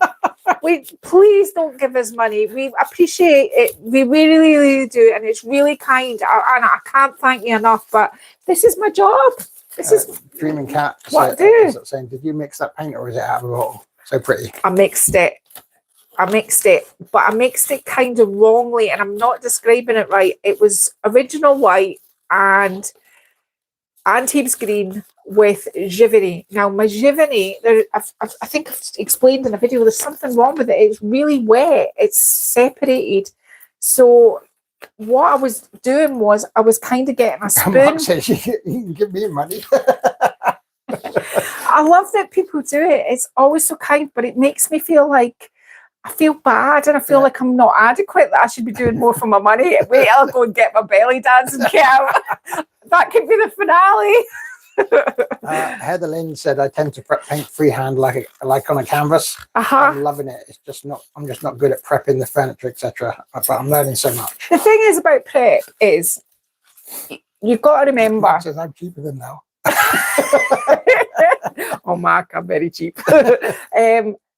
Please don't give us money. We appreciate it. We really, really do. And it's really kind. And I can't thank you enough, but this is my job. This is Dreaming Cat. What saying, did you mix that paint or is it out of a bottle? So pretty. I mixed it, but I mixed it kind of wrongly, and I'm not describing it right. It was original white and Antibes green with Giverny. Now my Giverny, I think I've explained in a video, there's something wrong with it. It's really wet. It's separated. So what I was doing was I was kind of getting a spoon. Mark says you can give me money. I love that people do it. It's always so kind, but it makes me feel like I feel bad, and I feel like I'm not adequate, that I should be doing more for my money. Wait, I'll go and get my belly dance and get out. That could be the finale. Heather Lynn said, I tend to paint freehand like on a canvas. I'm loving it. It's just not, I'm just not good at prepping the furniture, etc. But I'm learning so much. The thing is about prep is you've got to remember. Mark says I'm cheaper than now. Oh, Mark, I'm very cheap.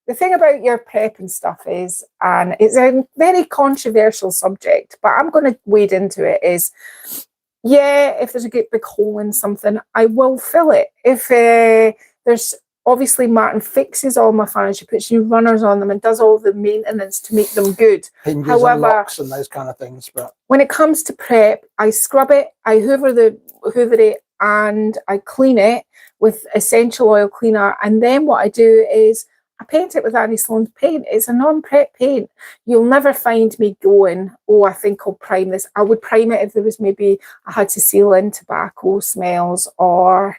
The thing about your prep and stuff is, and it's a very controversial subject, but I'm going to wade into it, is, yeah, if there's a big hole in something, I will fill it. If there's, obviously Martin fixes all my furniture, puts new runners on them and does all the maintenance to make them good. Hinges and locks and those kind of things. But when it comes to prep, I scrub it, I hoover it, and I clean it with essential oil cleaner. And then what I do is I paint it with Annie Sloan's paint. It's a non-prep paint. You'll never find me going, oh, I think I'll prime this. I would prime it if there was maybe I had to seal in tobacco smells, or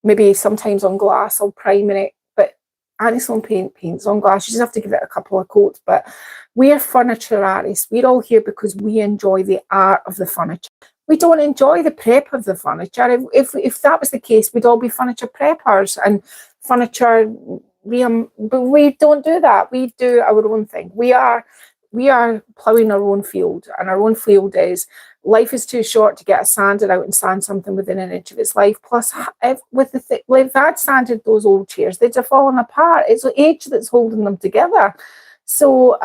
maybe sometimes on glass I'll prime it. But Annie Sloan paints on glass. You just have to give it a couple of coats. But we're furniture artists. We're all here because we enjoy the art of the furniture. We don't enjoy the prep of the furniture. If that was the case, we'd all be furniture preppers and furniture. But we don't do that. We do our own thing. We are ploughing our own field, and our own field is life is too short to get a sander out and sand something within an inch of its life. Plus, with if I'd sanded those old chairs, they'd have fallen apart. It's the age that's holding them together. So,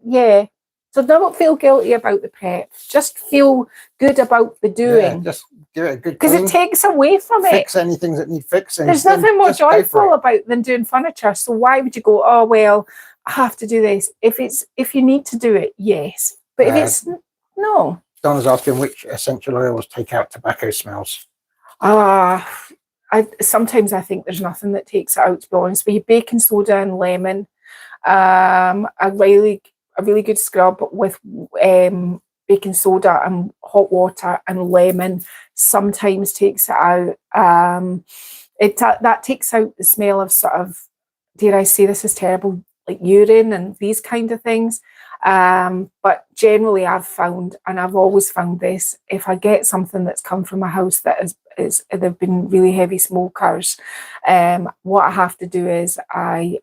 yeah. So don't feel guilty about the prep. Just feel good about the doing. Yeah, just give it a good because it takes away from fix anything that need fixing. There's nothing more joyful about than doing furniture. So why would you go, oh, well, I have to do this? If you need to do it, yes. But if it's no. Donna's asking which essential oils take out tobacco smells. Sometimes I think there's nothing that takes it out, to be honest. But baking soda and lemon, a really good scrub with baking soda and hot water and lemon sometimes takes it out. That takes out the smell of sort of, dare I say this is terrible, like urine and these kind of things. But generally I've found, and I've always found this, if I get something that's come from a house that they've been really heavy smokers, what I have to do is I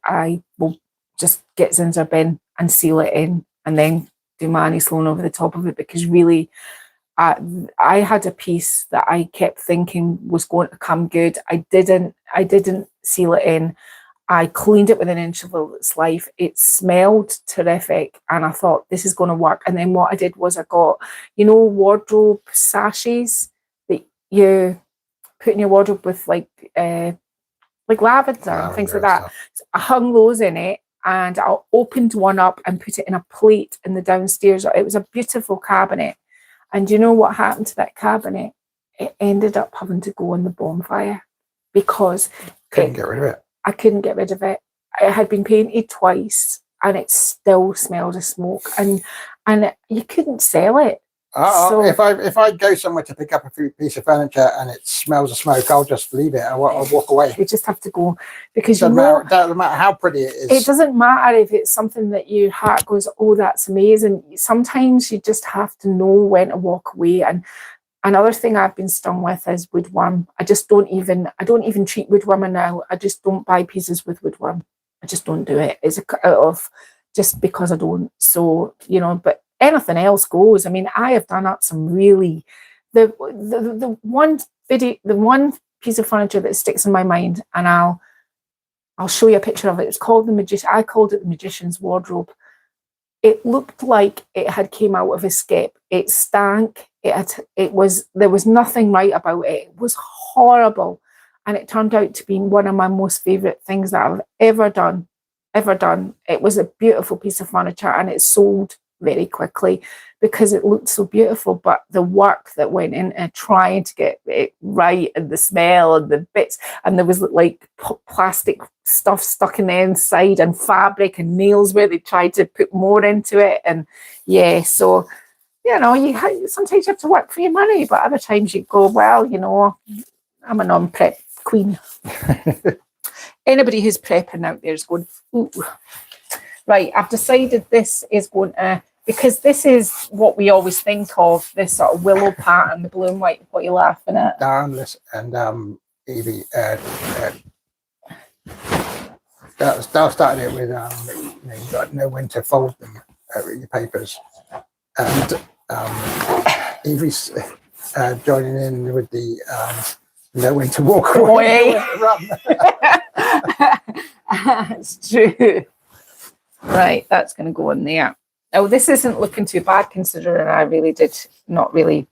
will just get Zinsser bin and seal it in and then do my Sloan over the top of it, because really I had a piece that I kept thinking was going to come good. I didn't seal it in. I cleaned it within an inch of its life. It smelled terrific, and I thought this is going to work. And then what I did was I got, wardrobe sachets that you put in your wardrobe with like lavender and things like that. So I hung those in it, and I opened one up and put it in a plate in the downstairs. It was a beautiful cabinet. And you know what happened to that cabinet? It ended up having to go on the bonfire because couldn't get rid of it. I couldn't get rid of it. It had been painted twice and it still smelled of smoke, and you couldn't sell it. So, if I go somewhere to pick up a piece of furniture and it smells of smoke, I'll just leave it. I'll walk away. You just have to go, because doesn't matter how pretty it is. It doesn't matter if it's something that your heart goes, oh, that's amazing. Sometimes you just have to know when to walk away. And another thing I've been stung with is woodworm. I don't even treat woodworm now. I just don't buy pieces with woodworm. I just don't do it. It's just because I don't. So, but anything else goes. I mean, I have done up some really the one piece of furniture that sticks in my mind, and I'll show you a picture of it. It's called I called it the magician's wardrobe. It looked like it had came out of a skip. It stank. There was nothing right about it. It was horrible, and it turned out to be one of my most favorite things that I've ever done. It was a beautiful piece of furniture, and it sold very quickly because it looked so beautiful, but the work that went into trying to get it right, and the smell and the bits, and there was like plastic stuff stuck in the inside and fabric and nails where they tried to put more into it. And so sometimes you have to work for your money, but other times you go, well, I'm a non-prep queen. Anybody who's prepping out there is going, ooh. Right, I've decided this is going to, because this is what we always think of, this sort of willow pattern, the blue and white. What are you laughing at? Downless and Evie. Started it with you got to know when to fold them, your papers, and Evie's joining in with the know when to walk away. It's true. Right, that's going to go in there. Oh, this isn't looking too bad, considering I really did not really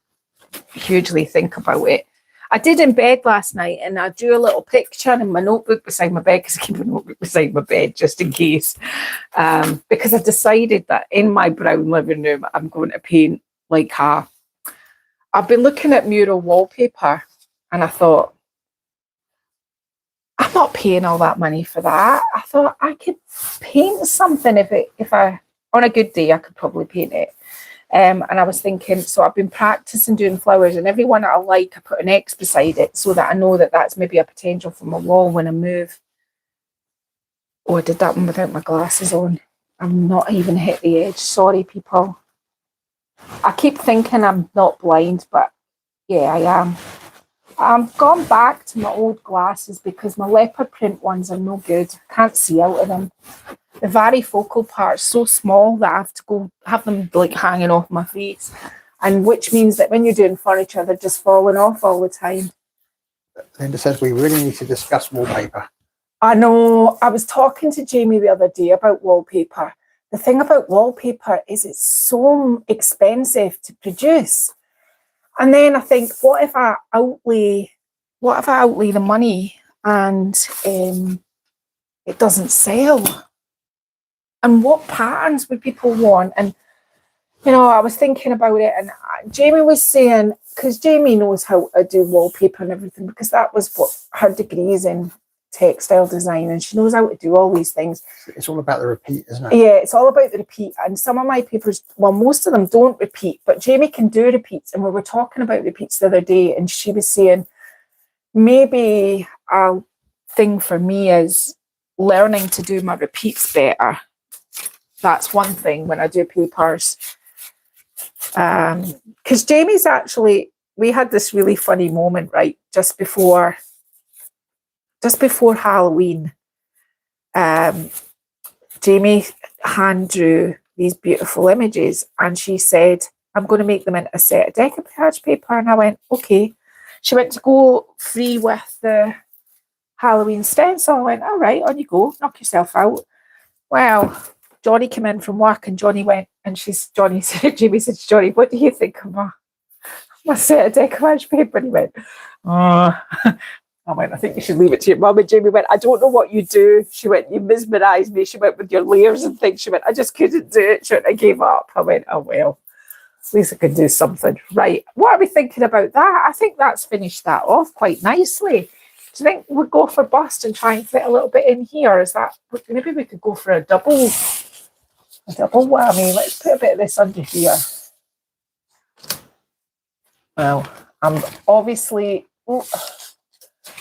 hugely think about it. I did in bed last night, and I drew a little picture in my notebook beside my bed, because I keep a notebook beside my bed just in case. Because I've decided that in my brown living room, I'm going to paint like I've been looking at mural wallpaper, and I thought, I'm not paying all that money for that. I thought I could paint something if I on a good day I could probably paint it. And I was thinking, so I've been practicing doing flowers, and every one that I like, I put an X beside it so that I know that that's maybe a potential for my wall when I move. Oh, I did that one without my glasses on. I'm not even hit the edge. Sorry, people. I keep thinking I'm not blind, but yeah, I am. I've gone back to my old glasses because my leopard print ones are no good. I can't see out of them. The varifocal part's so small that I have to go have them like hanging off my face. and which means that when you're doing furniture, they're just falling off all the time. Linda says we really need to discuss wallpaper. I know. I was talking to Jamie the other day about wallpaper. The thing about wallpaper is it's so expensive to produce. And then I think, what if I outlay the money and it doesn't sell? And what patterns would people want? And, you know, I was thinking about it, and Jamie was saying, because Jamie knows how to do wallpaper and everything, because that was what her degree is in, textile design, and she knows how to do all these things. It's all about the repeat, isn't it? Yeah, it's all about the repeat. And some of my papers, well, most of them don't repeat, but Jamie can do repeats. And we were talking about repeats the other day, and she was saying, maybe a thing for me is learning to do my repeats better. That's one thing when I do papers. Because Jamie's actually, we had this really funny moment, right, just before Halloween. Jamie hand drew these beautiful images, and she said, I'm going to make them into a set of decoupage paper. And I went, okay. She went to go free with the Halloween stencil. I went, all right, on you go, knock yourself out. Well, Johnny came in from work, and Johnny went, and Jamie said to Johnny, what do you think of my set of decoupage paper? And he went, oh. I went, I think you should leave it to your mum. And Jamie went, I don't know what you do. She went, you mesmerised me. She went, with your layers and things. She went, I just couldn't do it. She went, I gave up. I went, oh, well, at least I can do something. Right. What are we thinking about that? I think that's finished that off quite nicely. Do you think we'll go for bust and try and fit a little bit in here? Is that, maybe we could go for a double whammy. Let's put a bit of this under here. Well, I'm obviously... Oh,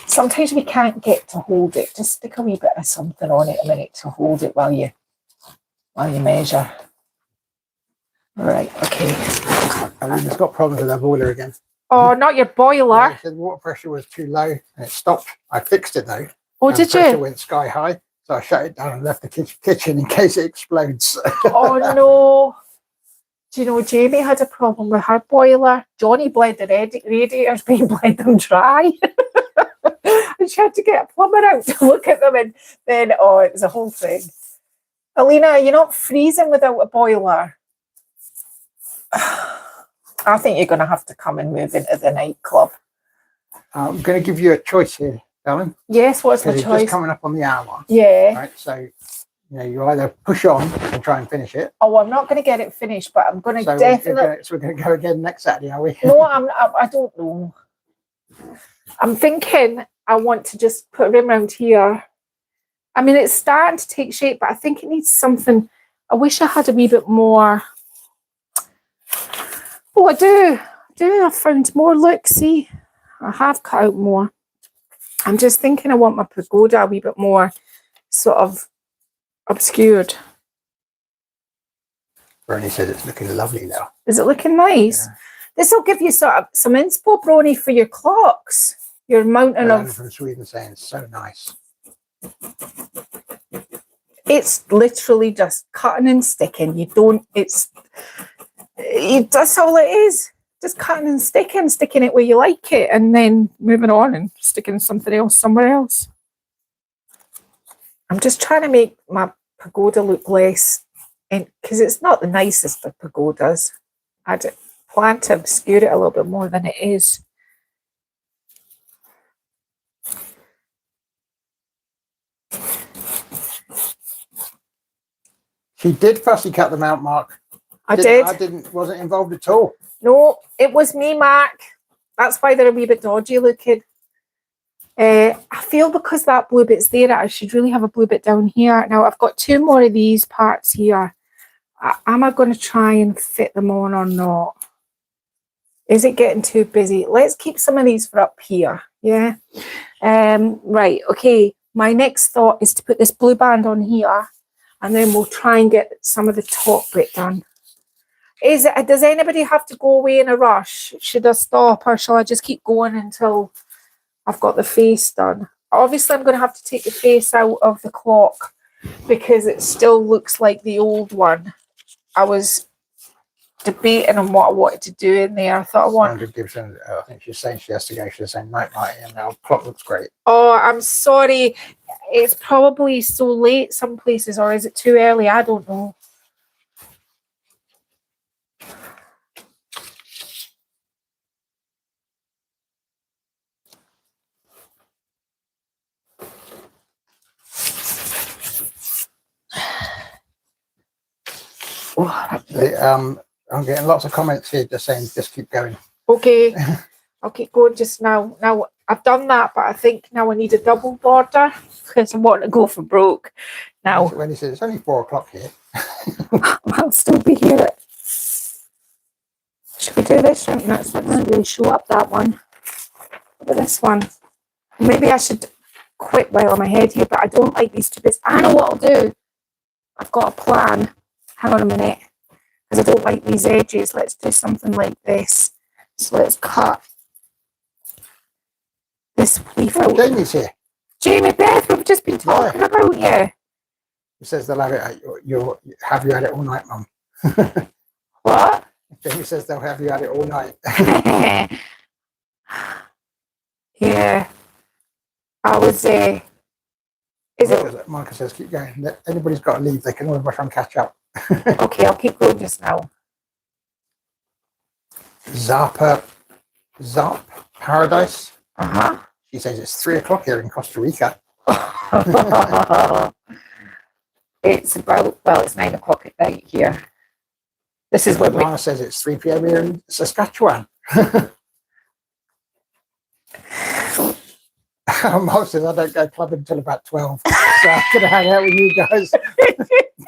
sometimes we can't get to hold it. Just stick a wee bit of something on it a minute to hold it while you measure. All right, okay. Alina's got problems with her boiler again. Oh, not your boiler. Yeah, she said water pressure was too low and it stopped. I fixed it though. Oh, did pressure you? went sky high, so I shut it down and left the kitchen in case it explodes. Oh no. Do you know Jamie had a problem with her boiler? Johnny bled the radiators, being bled them dry. And she had to get a plumber out to look at them, and then, oh, it was a whole thing. Alina, you're not freezing without a boiler. I think you're going to have to come and move into the nightclub. I'm going to give you a choice here, darling. Yes, what's the choice? It's just coming up on the hour. Yeah. Right, so, you know, you either push on and try and finish it. Oh, I'm not going to get it finished, but I'm going to definitely... So we're going to go again next Saturday, are we? No, I don't know. I'm thinking I want to just put a rim around here. I mean, it's starting to take shape, but I think it needs something. I wish I had a wee bit more. Oh, I do. I've found more. Look, see, I have cut out more. I'm just thinking I want my pagoda a wee bit more sort of obscured. Bernie says it's looking lovely now. Is it looking nice? Yeah. This will give you sort of some inspo, Brony, for your clocks. Your mountain of... from Sweden saying it's so nice. It's literally just cutting and sticking. That's all it is. Just cutting and sticking it where you like it, and then moving on and sticking something else somewhere else. I'm just trying to make my pagoda look less, because it's not the nicest of pagodas. I'd plan to obscure it a little bit more than it is. She did fussy cut them out, Mark. I wasn't involved at all. No, it was me, Mark. That's why they're a wee bit dodgy looking. I feel because that blue bit's there, I should really have a blue bit down here. Now, I've got two more of these parts here. Am I going to try and fit them on or not? Is it getting too busy? Let's keep some of these for up here. Yeah. Right. Okay. My next thought is to put this blue band on here, and then we'll try and get some of the top bit done. Does anybody have to go away in a rush? Should I stop, or shall I just keep going until I've got the face done? Obviously, I'm going to have to take the face out of the clock because it still looks like the old one. I was debating on what I wanted to do in there. I thought I want. Sandra Gibson, I think she's saying she has to go. She's saying night, and our clock looks great. Oh, I'm sorry. It's probably so late some places, or is it too early? I don't know. I'm getting lots of comments here just saying just keep going. Okay, I'll keep going just now. Now I've done that, but I think now I need a double border because I want to go for broke. Now, When he says it's only 4 o'clock here, I'll still be here. Should we do this one? That's not really show up that one. But this one, maybe I should quit while I'm ahead here, but I don't like these two bits. I know what I'll do. I've got a plan. Hang on a minute. Because I don't like these edges. Let's do something like this. So let's cut this leaf out. Jamie's here. Jamie, Beth, we've just been talking about you. He says they'll have it. Have you had it all night, Mum? What? Jamie says they'll have you had it all night. Yeah. I was is it? Monica says keep going. Anybody's got to leave. They can always rush on catch up. Okay, I'll keep going just now. Zap Paradise. She says it's 3 o'clock here in Costa Rica. It's about, well, it's 9 o'clock at night here. This is what Lana says it's 3 p.m. here in Saskatchewan. Mom says I don't go clubbing until about 12. So I'm going to hang out with you guys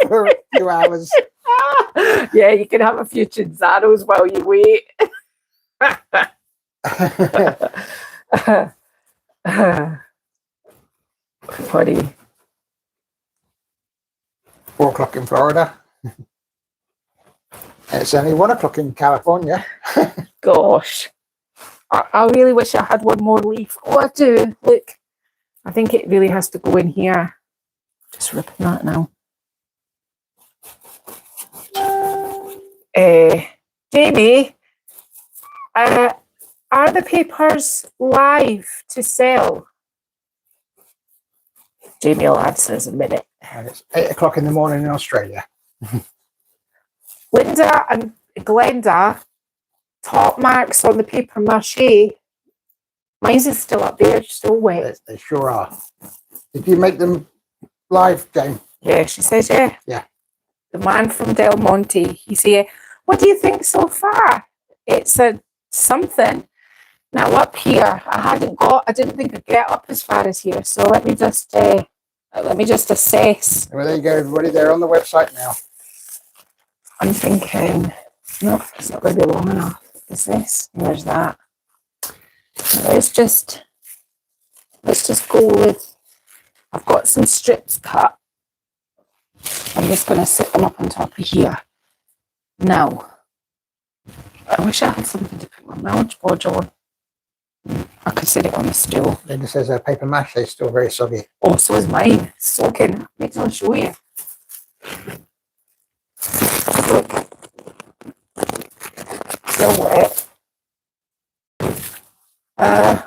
for a few hours. Yeah, you can have a few chinzaros while you wait. Funny. 4 o'clock in Florida. It's only 1 o'clock in California. Gosh. I really wish I had one more leaf. Oh, I do. Look. I think it really has to go in here. Just ripping that now. Jamie, are the papers live to sell? Jamie will answer in a minute. And it's 8 o'clock in the morning in Australia. Linda and Glenda, top marks on the paper mache. Mine's is still up there, still wet. They sure are. Did you make them live, Jane? Yeah, she says, yeah. Yeah. The man from Del Monte. He said, what do you think so far? It's a something. Now up here, I didn't think I'd get up as far as here. So let me just assess. Well, there you go, everybody. They're on the website now. I'm thinking, no, it's not going to be long enough. Is this? And there's that. Let's just go with, I've got some strips cut. I'm just going to sit them up on top of here. Now, I wish I had something to put my Mountain Bodge on. I could sit it on the stool. Linda says her paper mache is still very soggy. Oh, so is mine. It's soaking. Wait till I show you. Look. Still wet.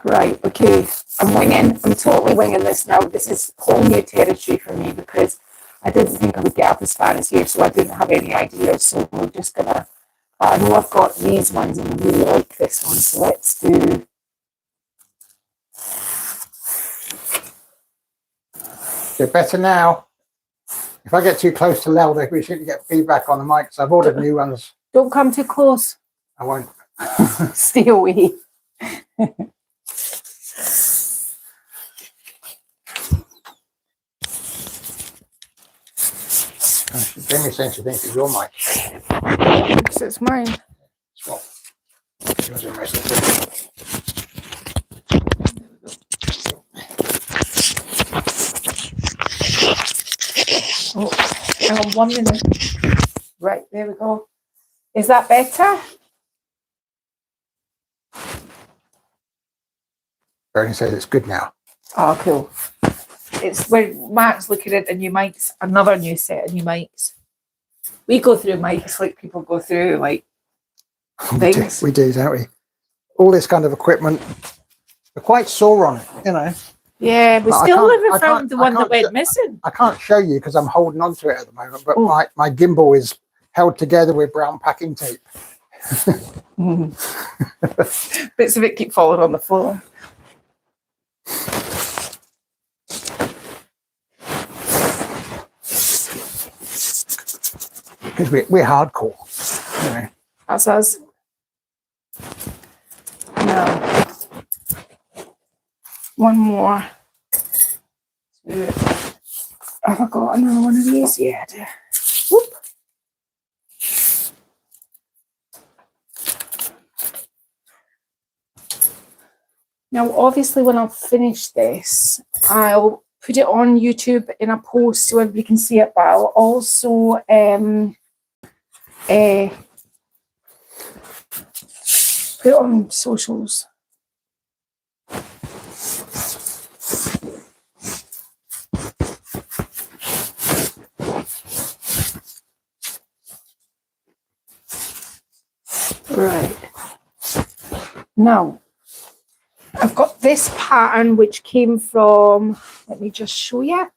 Right, okay. I'm totally winging this now. This is whole new territory for me because I didn't think I would get up as far as here, so I didn't have any ideas. So we're just gonna, I know I've got these ones and I really like this one, so let's do. You're better now. If I get too close to louder, we shouldn't get feedback on the mics. I've ordered new ones. Don't come too close. I won't. Stay away. Jamie saying she thinks it's your mic. Because it's mine. Swap. Yours is most of it. Oh, hang on 1 minute. Right, there we go. Is that better? Bernie says it's good now. Oh, cool. It's when Mark's looking at the new mics, another new set of new mics. We go through mics like people go through like things. We do, don't we? All this kind of equipment. We're quite sore on it, you know. Yeah, we But still haven't found the one that went missing. I can't show you because I'm holding on to it at the moment, but Oh. my gimbal is held together with brown packing tape. Bits of it keep falling on the floor. Because we're hardcore, you know. That's us. No. One more. Have I got another one of these yet? Whoop. Now, obviously, when I've finished this, I'll put it on YouTube in a post so everybody can see it, but I'll also put it on socials. Right. Now, I've got this pattern which came from, let me just show you.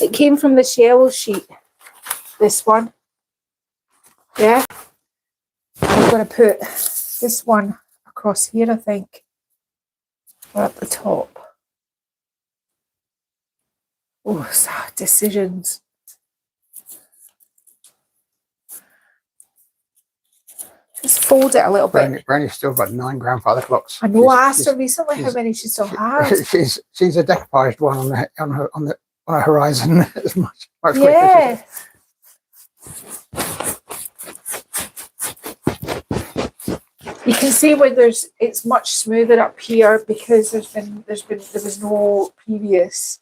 It came from this yellow sheet, this one. Yeah. I'm going to put this one across here, I think, or at the top. Oh, decisions. Just fold it a little bit. Brandy's still got 9 grandfather clocks. I know. I asked her recently how many she still has. She's a decopaged one on the horizon. As much Yeah. You can see where it's much smoother up here because there was no previous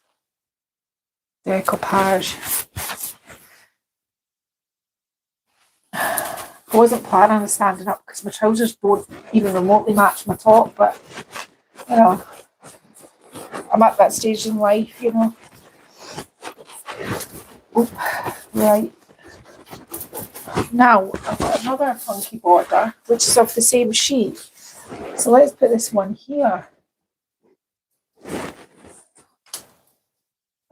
decoupage. I wasn't planning on standing up because my trousers don't even remotely match my top, but you know, I'm at that stage in life, you know. Oop, right. Now I've got another funky border which is off the same sheet. So let's put this one here.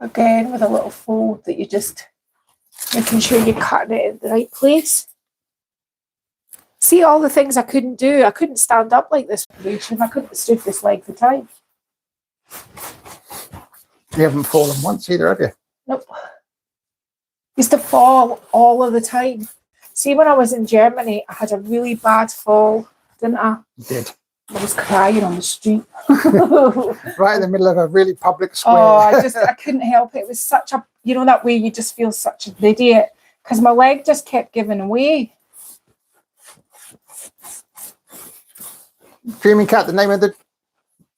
Again with a little fold that you just making sure you're cutting it in the right place. See all the things I couldn't do. I couldn't stand up like this position. I couldn't have stood this length of time. You haven't fallen once either, have you? Nope. Used to fall all of the time. See, when I was in Germany, I had a really bad fall, didn't I? You did. I was crying on the street. Right in the middle of a really public square. Oh, I couldn't help it. It was such a, you know, that way you just feel such an idiot because my leg just kept giving away. Dreaming Cat, the name of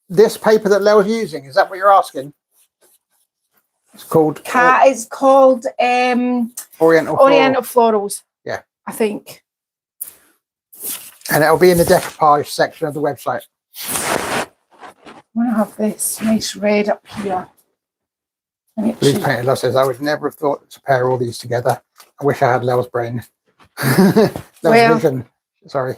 this paper that Leo's using, is that what you're asking? It's called It's called Oriental Florals. Yeah, I think. And it'll be in the decoupage section of the website. I'm gonna have this nice red up here. And Blue Painted Love says, I would never have thought to pair all these together. I wish I had Leo's brain. Leo's vision. Sorry.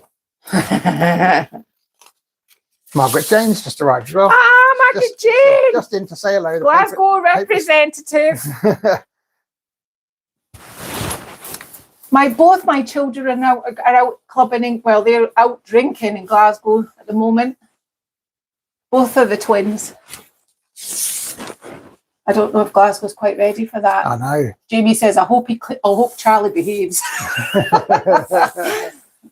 Margaret James just arrived as well. Ah, Margaret James! Just in to say hello. Glasgow representative. Both my children are out clubbing. Well, they're out drinking in Glasgow at the moment. Both of the twins. I don't know if Glasgow's quite ready for that. I know. Jamie says, I hope Charlie behaves.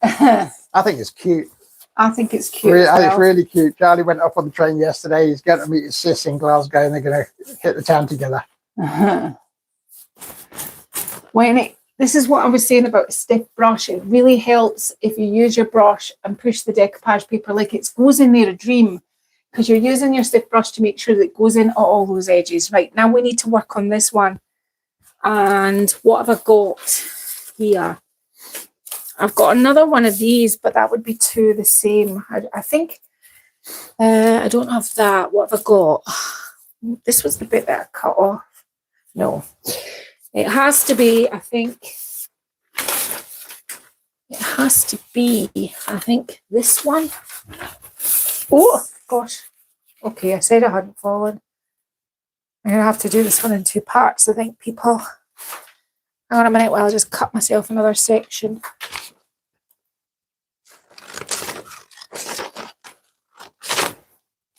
I think it's cute. I think it's cute. Really, it's really cute. Charlie went up on the train yesterday. He's going to meet his sis in Glasgow and they're going to hit the town together. This is what I was saying about a stiff brush. It really helps if you use your brush and push the decoupage paper like it goes in there a dream, because you're using your stiff brush to make sure that it goes into all those edges. Right, now we need to work on this one. And what have I got here? I've got another one of these, but that would be two the same. I think I don't have that. What have I got? This was the bit that I cut off. No. It has to be, I think, It has to be, I think, this one. Oh, gosh. Okay, I said I hadn't fallen. I'm going to have to do this one in 2 parts, I think, people. Hang on a minute while I just cut myself another section.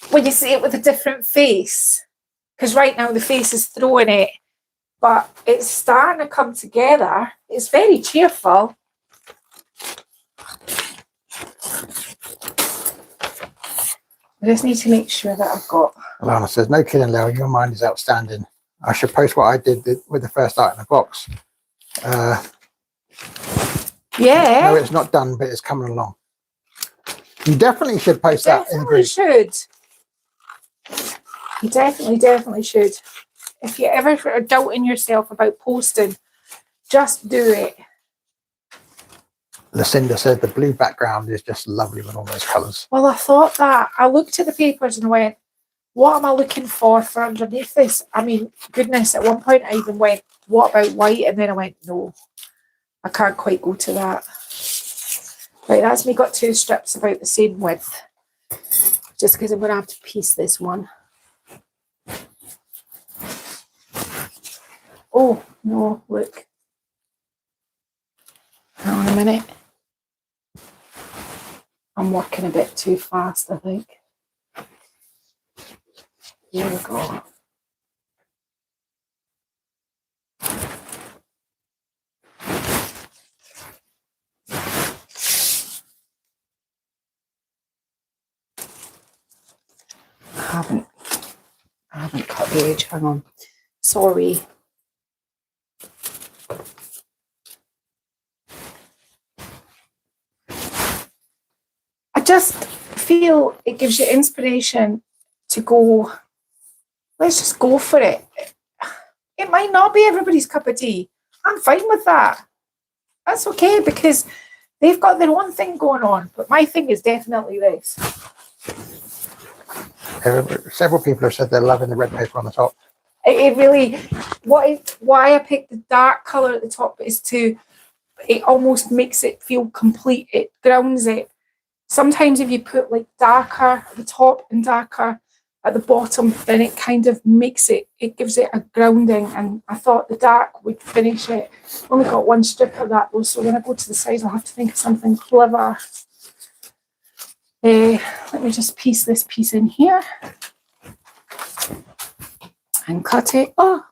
When you see it with a different face, because right now the face is throwing it, but it's starting to come together. It's very cheerful. I just need to make sure that I've got... Alana says, no kidding, Leo, your mind is outstanding. I should post what I did with the first art in the box. Yeah. No, it's not done, but it's coming along. You definitely should post that in the group. Should. You definitely should. If you ever are doubting yourself about posting, just do it. Lucinda said the blue background is just lovely with all those colours. Well, I thought that. I looked at the papers and went, what am I looking for underneath this? I mean, goodness, at one point I even went, what about white? And then I went, no, I can't quite go to that. Right, that's me got 2 strips about the same width. Just because I'm going to have to piece this one. Oh, no, look. Hang on a minute. I'm working a bit too fast, I think. Here we go. I haven't cut the edge, hang on. Sorry. I just feel it gives you inspiration to go, let's just go for it. It might not be everybody's cup of tea. I'm fine with that. That's okay because they've got their own thing going on, but my thing is definitely this. Several people have said they're loving the red paper on the top. It really, why I picked the dark colour at the top is it almost makes it feel complete. It grounds it. Sometimes if you put like darker at the top and darker at the bottom, then it kind of makes it gives it a grounding, and I thought the dark would finish it. Only got 1 strip of that though, so when I go to the side I'll have to think of something clever. Let me just piece this piece in here and cut it. Oh,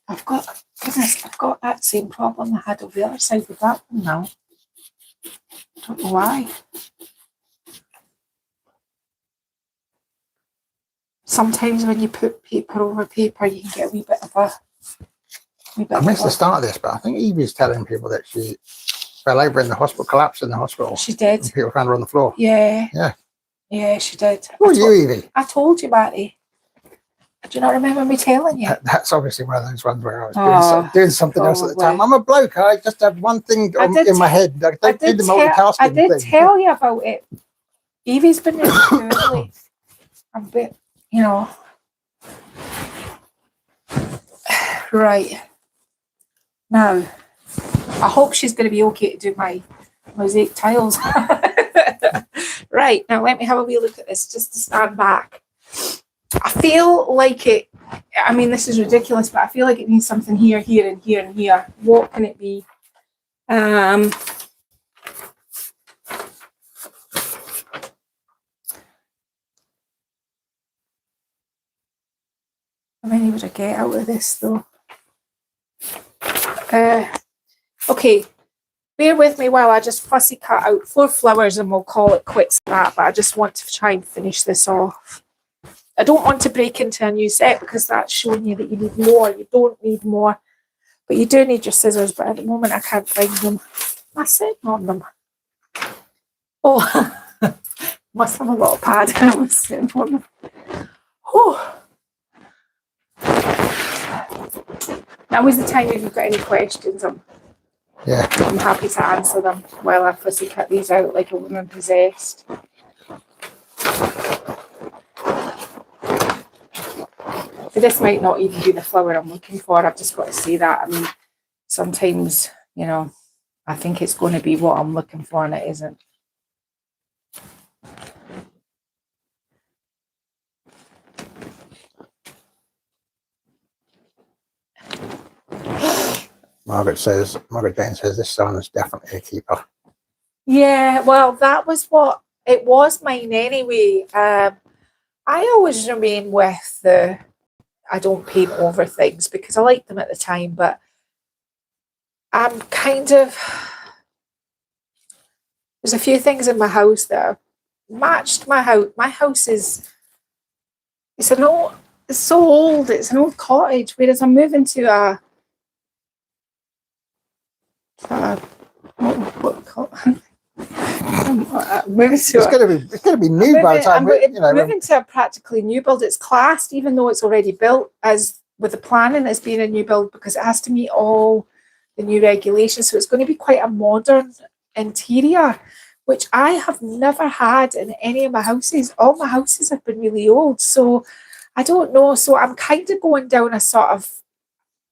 I've got that same problem I had over the other side with that one now. I don't know why. Sometimes when you put paper over paper, you can get a wee bit of a... I missed the start of this, but I think Evie's telling people that she fell over in the hospital, collapsed in the hospital. She did. And people found her on the floor. Yeah. Yeah. Yeah, she did. Who are you, Evie? I told you, Matty. Do you not remember me telling you? That's obviously one of those ones where I was doing something else at the time. I'm a bloke. I just have one thing in my head. I don't do the multitasking I did thing. tell you about it. Evie's been really poorly. A bit, you know. Right. Now, I hope she's going to be okay to do my mosaic tiles. Right, now let me have a wee look at this just to stand back. I feel like it, I mean, this is ridiculous, but I feel like it needs something here, here, and here, and here. What can it be? How many would I get out of this, though? Okay, bear with me while I just fussy cut out 4 flowers and we'll call it quits at that, but I just want to try and finish this off. I don't want to break into a new set because that's showing you that you need more. You don't need more, but you do need your scissors, but at the moment I can't find them. I said on them. Oh, must have a lot of pad. I was sitting on them. Oh. Now is the time if you've got any questions. I'm happy to answer them while I fussy cut these out like a woman possessed. Did this might not even be the flower I'm looking for. I've just got to say that. I mean, sometimes, you know, I think it's going to be what I'm looking for and it isn't. Margaret Jane says this song is definitely a keeper. Yeah, well, that was what it was mine anyway. I always remain with the I don't paint over things because I liked them at the time, but I'm kind of there's a few things in my house that have matched my house. My house is it's so old, it's an old cottage, whereas I'm moving to a it's gonna be new by the time moving to a practically new build. It's classed, even though it's already built, as with the planning as being a new build because it has to meet all the new regulations. So it's going to be quite a modern interior, which I have never had in any of my houses. All my houses have been really old, so I don't know. So I'm kind of going down a sort of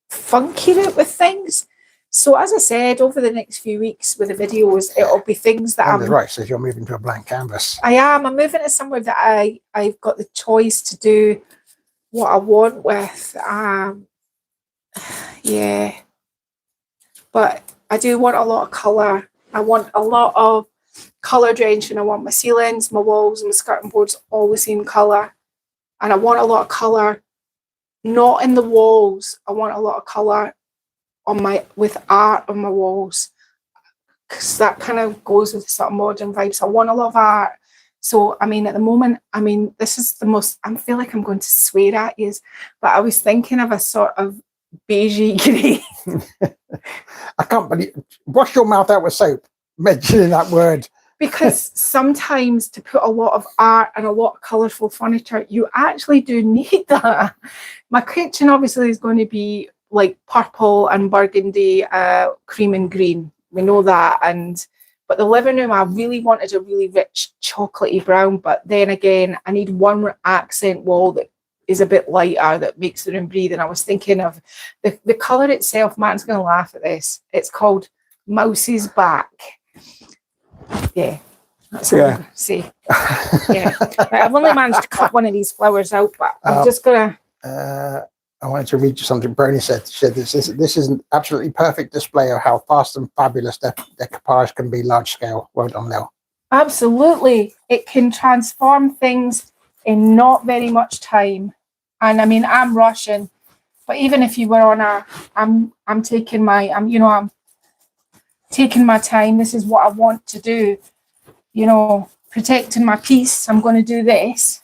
funky route with things. So as I said, over the next few weeks with the videos, it'll be things that I'm right. So you're moving to a blank canvas. I am. I'm moving to somewhere that I've got the choice to do what I want with. Yeah, but I do want a lot of colour. I want a lot of colour drenching. I want my ceilings, my walls, and my skirting boards all the same colour, and I want a lot of colour. Not in the walls. I want a lot of colour with art on my walls, because that kind of goes with sort of modern vibes. I want a lot of art. So I mean, at the moment, I mean, this is the most, I feel like I'm going to swear at you, but I was thinking of a sort of beigey grey. I can't believe, wash your mouth out with soap mentioning that word. Because sometimes to put a lot of art and a lot of colourful furniture, you actually do need that. My kitchen obviously is going to be like purple and burgundy, cream and green. We know that. But the living room, I really wanted a really rich chocolatey brown. But then again, I need one accent wall that is a bit lighter, that makes the room breathe. And I was thinking of the colour itself. Matt's going to laugh at this. It's called Mouse's Back. Yeah, that's what I'm going to say. Yeah, right, I've only managed to cut one of these flowers out, but I'm just going to... I wanted to read you something Brony said. She said this is an absolutely perfect display of how fast and fabulous decoupage can be large scale. Well done, Lil. Absolutely. It can transform things in not very much time. And I mean, I'm rushing, but even if you were on I'm taking my time. This is what I want to do. You know, protecting my peace. I'm going to do this.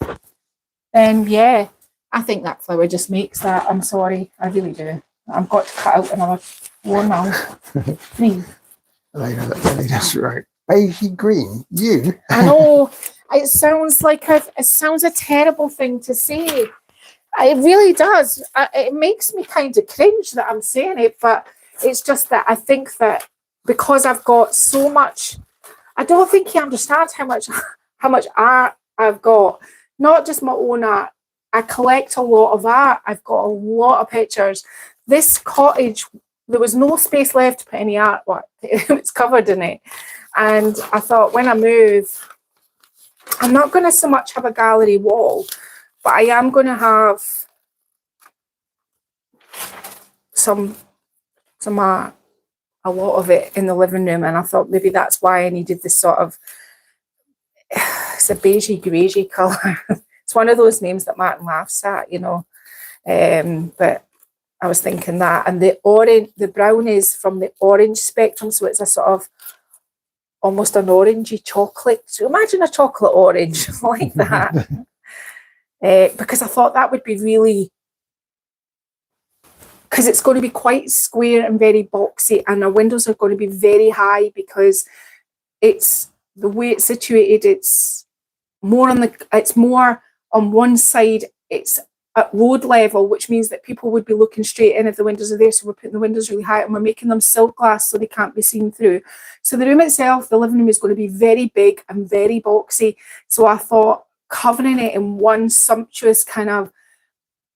Then yeah. I think that flower just makes that. I'm sorry, I really do. I've got to cut out another one now. 3. That's right. Beigey green. You. I know. It sounds a terrible thing to say. It really does. It makes me kind of cringe that I'm saying it, but it's just that I think that because I've got so much, I don't think he understands how much art I've got. Not just my own art. I collect a lot of art. I've got a lot of pictures. This cottage, there was no space left to put any artwork. It's covered in it. And I thought when I move, I'm not going to so much have a gallery wall, but I am going to have some art, a lot of it in the living room. And I thought maybe that's why I needed this sort of, it's a beigey, greigey colour. It's one of those names that Martin laughs at, you know. But I was thinking that. And the brown is from the orange spectrum. So it's a sort of almost an orangey chocolate. So imagine a chocolate orange like that. Because I thought that would be really, because it's going to be quite square and very boxy. And our windows are going to be very high because it's the way it's situated. It's more on one side, it's at road level, which means that people would be looking straight in if the windows are there. So we're putting the windows really high and we're making them silk glass so they can't be seen through. So the room itself, the living room, is going to be very big and very boxy. So I thought covering it in one sumptuous kind of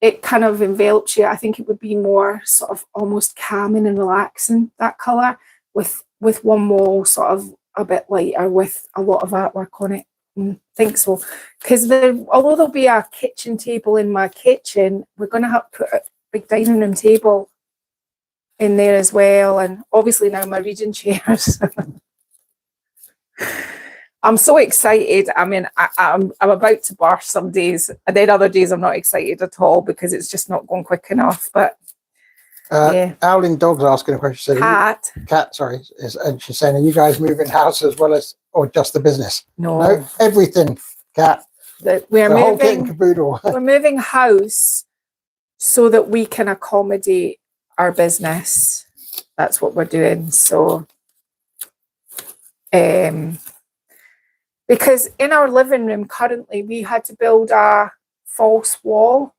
it kind of envelops you. I think it would be more sort of almost calming and relaxing, that colour, with one wall sort of a bit lighter with a lot of artwork on it. I think so. Because although there'll be a kitchen table in my kitchen, we're going to have to put a big dining room table in there as well. And obviously now my reading chairs. I'm so excited. I mean, I'm about to burst some days, and then other days I'm not excited at all because it's just not going quick enough. But yeah. Owling Dog's asking a question. Cat, sorry. And she's saying, are you guys moving house as well as, or just the business? No, everything, Cat. We're the whole kit and caboodle. We're moving house so that we can accommodate our business. That's what we're doing. So, because in our living room currently, we had to build a false wall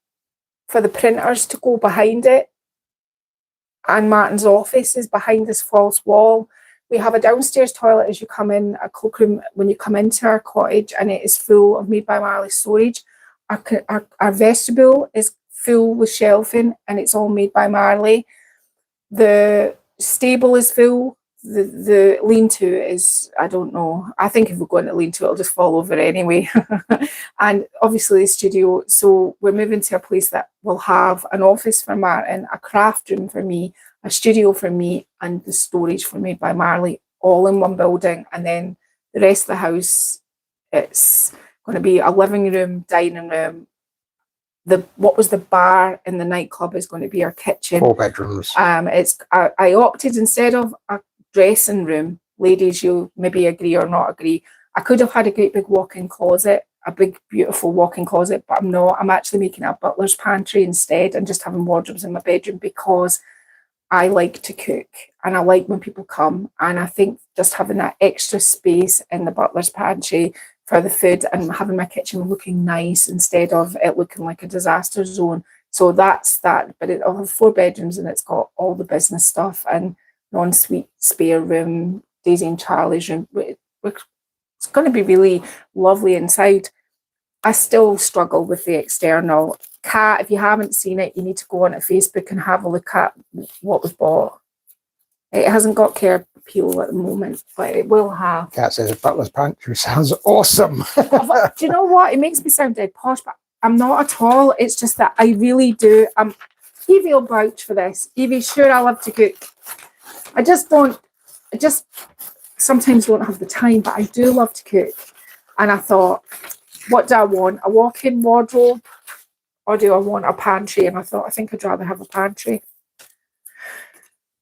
for the printers to go behind it. And Martin's office is behind this false wall. We have a downstairs toilet as you come in, a cloakroom when you come into our cottage, and it is full of Made by Marley storage. Our vestibule is full with shelving, and it's all Made by Marley. The stable is full. The lean-to is, I don't know. I think if we go into lean-to, it'll just fall over anyway. And obviously the studio. So we're moving to a place that will have an office for Martin, a craft room for me, a studio for me, and the storage for Made by Marley, all in one building. And then the rest of the house, it's going to be a living room, dining room. What was the bar in the nightclub is going to be our kitchen. 4 bedrooms. I opted, instead of a dressing room, ladies, you maybe agree or not agree, I could have had a great big walk-in closet, a big beautiful walk-in closet, but I'm not. I'm actually making a butler's pantry instead and just having wardrobes in my bedroom because I like to cook and I like when people come, and I think just having that extra space in the butler's pantry for the food and having my kitchen looking nice instead of it looking like a disaster zone. So that's that. But it'll have 4 bedrooms and it's got all the business stuff and non-suite spare room, Daisy and Charlie's room. It's going to be really lovely inside. I still struggle with the external. Cat, if you haven't seen it, you need to go onto Facebook and have a look at what was bought. It hasn't got curb appeal at the moment, but it will have. Cat says a butler's pantry sounds awesome. Do you know what? It makes me sound dead posh, but I'm not at all. It's just that I really do. Evie will vouch for this. Evie, sure, I love to cook. I just sometimes don't have the time, but I do love to cook. And I thought, what do I want? A walk-in wardrobe, or do I want a pantry? And I thought, I think I'd rather have a pantry.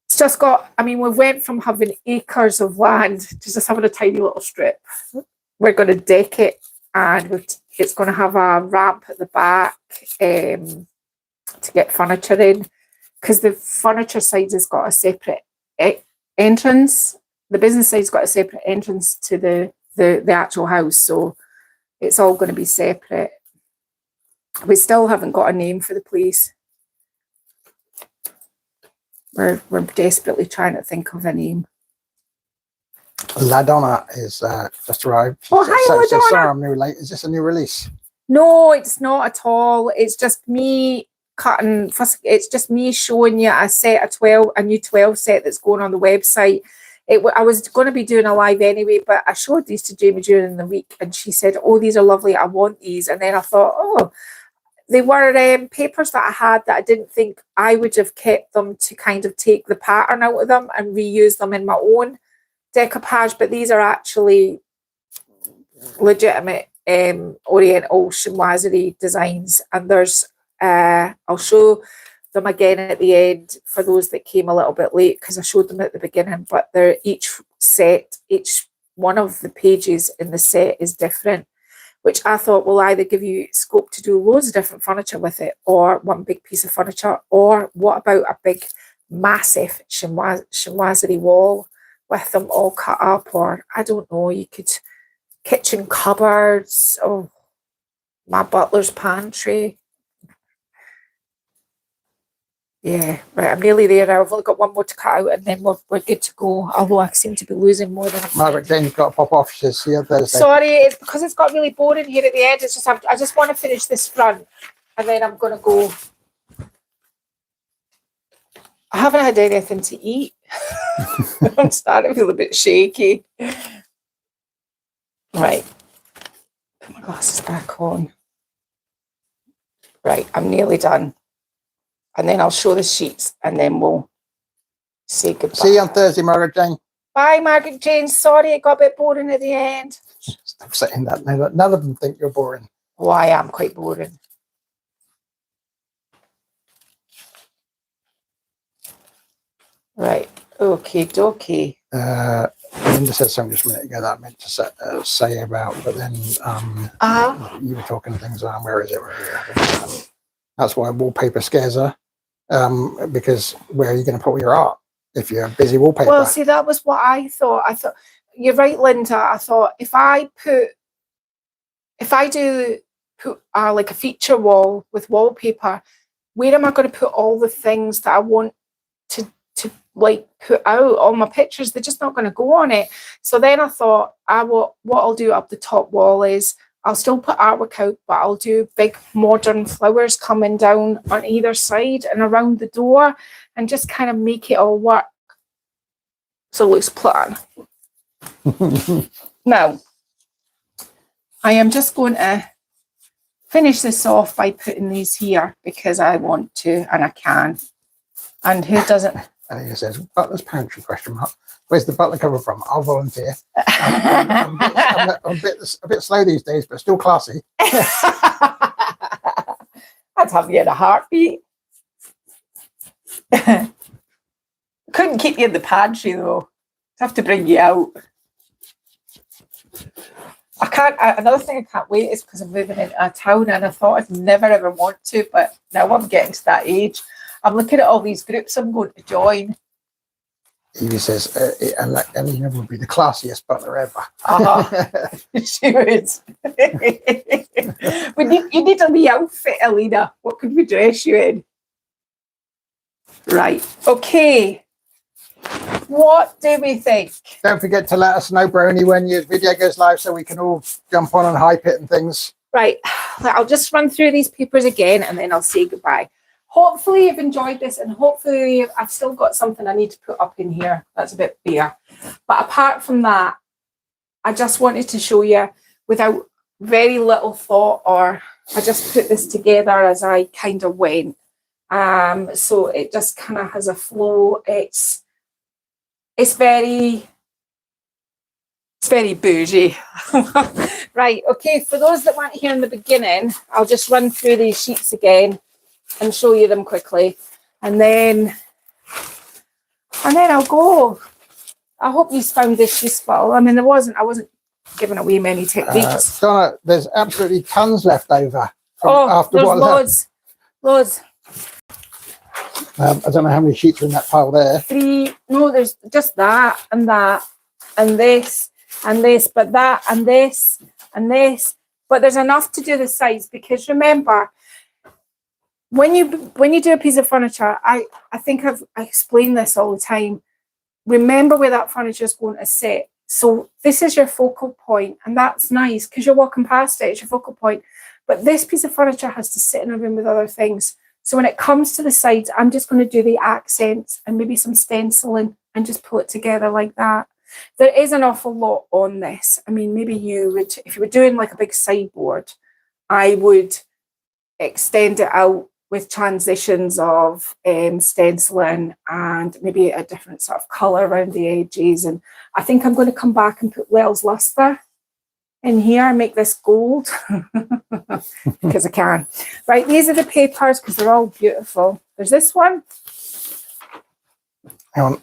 It's just got, I mean, we went from having acres of land to just having a tiny little strip. We're going to deck it, and it's going to have a ramp at the back to get furniture in, because the furniture side has got a separate entrance. The business side's got a separate entrance to the actual house, so it's all going to be separate. We still haven't got a name for the place. We're desperately trying to think of a name. LaDonna is just arrived. Oh, hi, LaDonna. Sorry, I'm new late. Is this a new release? No, it's not at all. It's just me cutting. It's just me showing you a new 12 set that's going on the website. I was going to be doing a live anyway, but I showed these to Jamie during the week, and she said, "Oh, these are lovely. I want these." And then I thought, oh, they were papers that I had that I didn't think I would have kept them to kind of take the pattern out of them and reuse them in my own decoupage. But these are actually legitimate Oriental chinoiserie designs, and there's I'll show them again at the end for those that came a little bit late, because I showed them at the beginning, but they're each one of the pages in the set is different, which I thought will either give you scope to do loads of different furniture with it, or one big piece of furniture, or what about a big massive chinoiserie wall with them all cut up, or I don't know, you could kitchen cupboards, oh, my butler's pantry. Yeah, right, I'm nearly there now. I've only got one more to cut out and then we're good to go, although I seem to be losing more than Margaret Jane's got to pop off. She's here Thursday. Sorry, it's because it's got really boring here at the end. It's just I just want to finish this front and then I'm going to go I haven't had anything to eat. I'm starting to feel a bit shaky. Right. Put my glasses back on. Right, I'm nearly done. And then I'll show the sheets and then we'll say goodbye. See you on Thursday, Margaret Jane. Bye, Margaret Jane. Sorry it got a bit boring at the end. Stop saying that. None of them think you're boring. Oh, I am quite boring. Right. Okay, dokie. Linda said something just a minute ago that I meant to say about, but then you were talking things around. Where is it? That's why wallpaper scares her, because where are you going to put your art if you're busy wallpaper? Well, see, that was what I thought. I thought, you're right, Linda. I thought if I do put like a feature wall with wallpaper, where am I going to put all the things that I want to like put out? All my pictures, they're just not going to go on it. So then I thought, what I'll do up the top wall is I'll still put artwork out, but I'll do big modern flowers coming down on either side and around the door and just kind of make it all work. So let's plan. Now, I am just going to finish this off by putting these here because I want to and I can. And who doesn't? And he says, Butler's Pantry, question mark. Where's the butler coming from? I'll volunteer. I'm a bit slow these days, but still classy. I'd have you in a heartbeat. Couldn't keep you in the pantry though. I'd have to bring you out. I can't. Another thing I can't wait is because I'm moving into a town and I thought I'd never ever want to, but now I'm getting to that age. I'm looking at all these groups I'm going to join. Evie says, Elena would be the classiest butler ever. She would. You need a wee outfit, Elena. What could we dress you in? Right. Okay. What do we think? Don't forget to let us know, Brony, when your video goes live so we can all jump on and hype it and things. Right. I'll just run through these papers again and then I'll say goodbye. Hopefully you've enjoyed this and hopefully I've still got something I need to put up in here that's a bit bare. But apart from that, I just wanted to show you without very little thought, or I just put this together as I kind of went. So it just kind of has a flow. It's very bougie. Right, okay, for those that weren't here in the beginning, I'll just run through these sheets again and show you them quickly, and then I'll go. I hope you found this useful. I mean, I wasn't giving away many techniques. Donna, there's absolutely tons left over. After there's loads. I don't know how many sheets are in that pile there. 3. No, there's just that and this and this, but that and this and this. But there's enough to do the sides, because remember, when you do a piece of furniture, I think I explain this all the time. Remember where that furniture is going to sit. So this is your focal point, and that's nice because you're walking past it. It's your focal point. But this piece of furniture has to sit in a room with other things. So when it comes to the sides, I'm just going to do the accents and maybe some stenciling and just pull it together like that. There is an awful lot on this. I mean, maybe you would, if you were doing like a big sideboard, I would extend it out with transitions of stenciling and maybe a different sort of colour around the edges. And I think I'm going to come back and put Wells Luster in here and make this gold because I can. Right, these are the papers because they're all beautiful. There's this one. Hang on.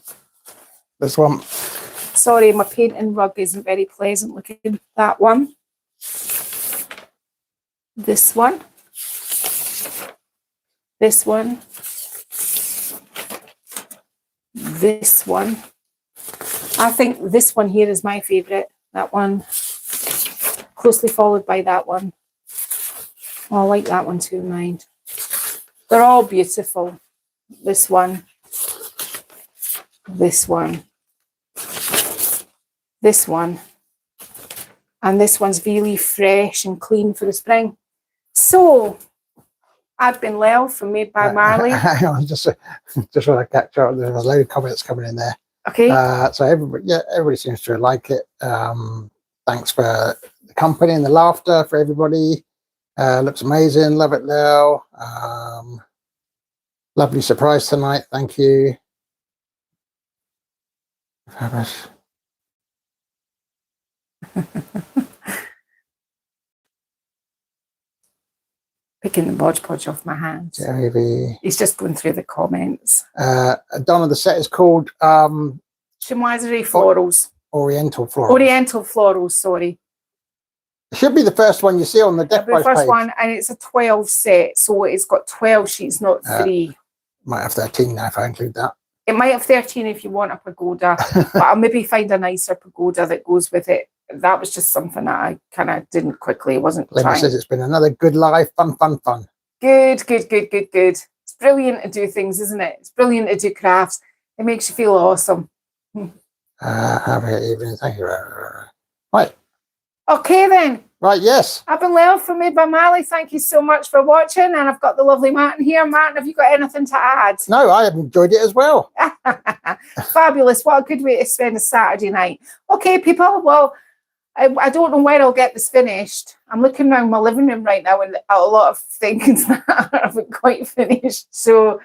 This one. Sorry, my painting rug isn't very pleasant looking. That one. This one. This one. This one. I think this one here is my favourite. That one. Closely followed by that one. Oh, I like that one too, mind. They're all beautiful. This one. This one. This one. And this one's really fresh and clean for the spring. So, I've been Lel from Made by Marley. Hang on, just want to catch up. There's a load of comments coming in there. Okay. So everybody seems to like it. Thanks for the company and the laughter for everybody. Looks amazing. Love it, Lel. Lovely surprise tonight. Thank you. Picking the Mod Podge off my hands. Maybe. He's just going through the comments. Donna, the set is called Chinoiserie Florals. Oriental Florals. Oriental Florals, sorry. It should be the first one you see on the Decopage The first page. one, and it's a 12 set, so it's got 12 sheets, not 3. Might have 13 now if I include that. It might have 13 if you want a pagoda, but I'll maybe find a nicer pagoda that goes with it. That was just something that I kind of didn't quickly. It wasn't Linda trying. says it's been another good live, fun. Good. It's brilliant to do things, isn't it? It's brilliant to do crafts. It makes you feel awesome. Have a good evening. Thank you. Right. Okay then. Right, yes. I've been Lel from Made by Marley. Thank you so much for watching. And I've got the lovely Martin here. Martin, have you got anything to add? No, I have enjoyed it as well. Fabulous. What a good way to spend a Saturday night. Okay, people. Well, I don't know when I'll get this finished. I'm looking around my living room right now and a lot of things that haven't quite finished. So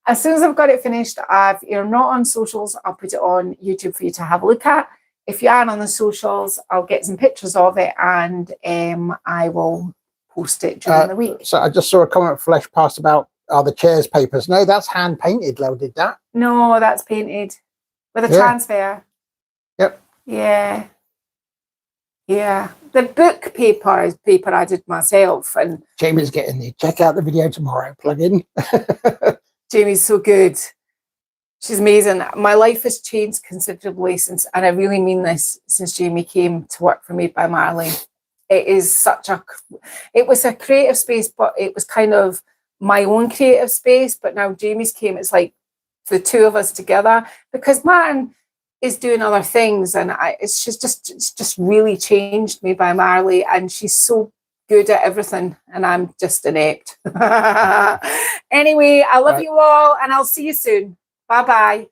as soon as I've got it finished, if you're not on socials, I'll put it on YouTube for you to have a look at. If you are on the socials, I'll get some pictures of it and I will post it during the week. So I just saw a comment flash past about the chairs papers. No, that's hand painted. Lel did that. No, that's painted with a transfer. Yep. Yeah. The book paper is paper I did myself. And Jamie's getting the check out the video tomorrow. Plug in. Jamie's so good. She's amazing. My life has changed considerably since, and I really mean this, since Jamie came to work for Made by Marley. It is it was a creative space, but it was kind of my own creative space. But now Jamie's came, it's like the two of us together, because Martin is doing other things, and it's just really changed Made by Marley, and she's so good at everything, and I'm just inept. Anyway, I love you all, and I'll see you soon. Bye-bye.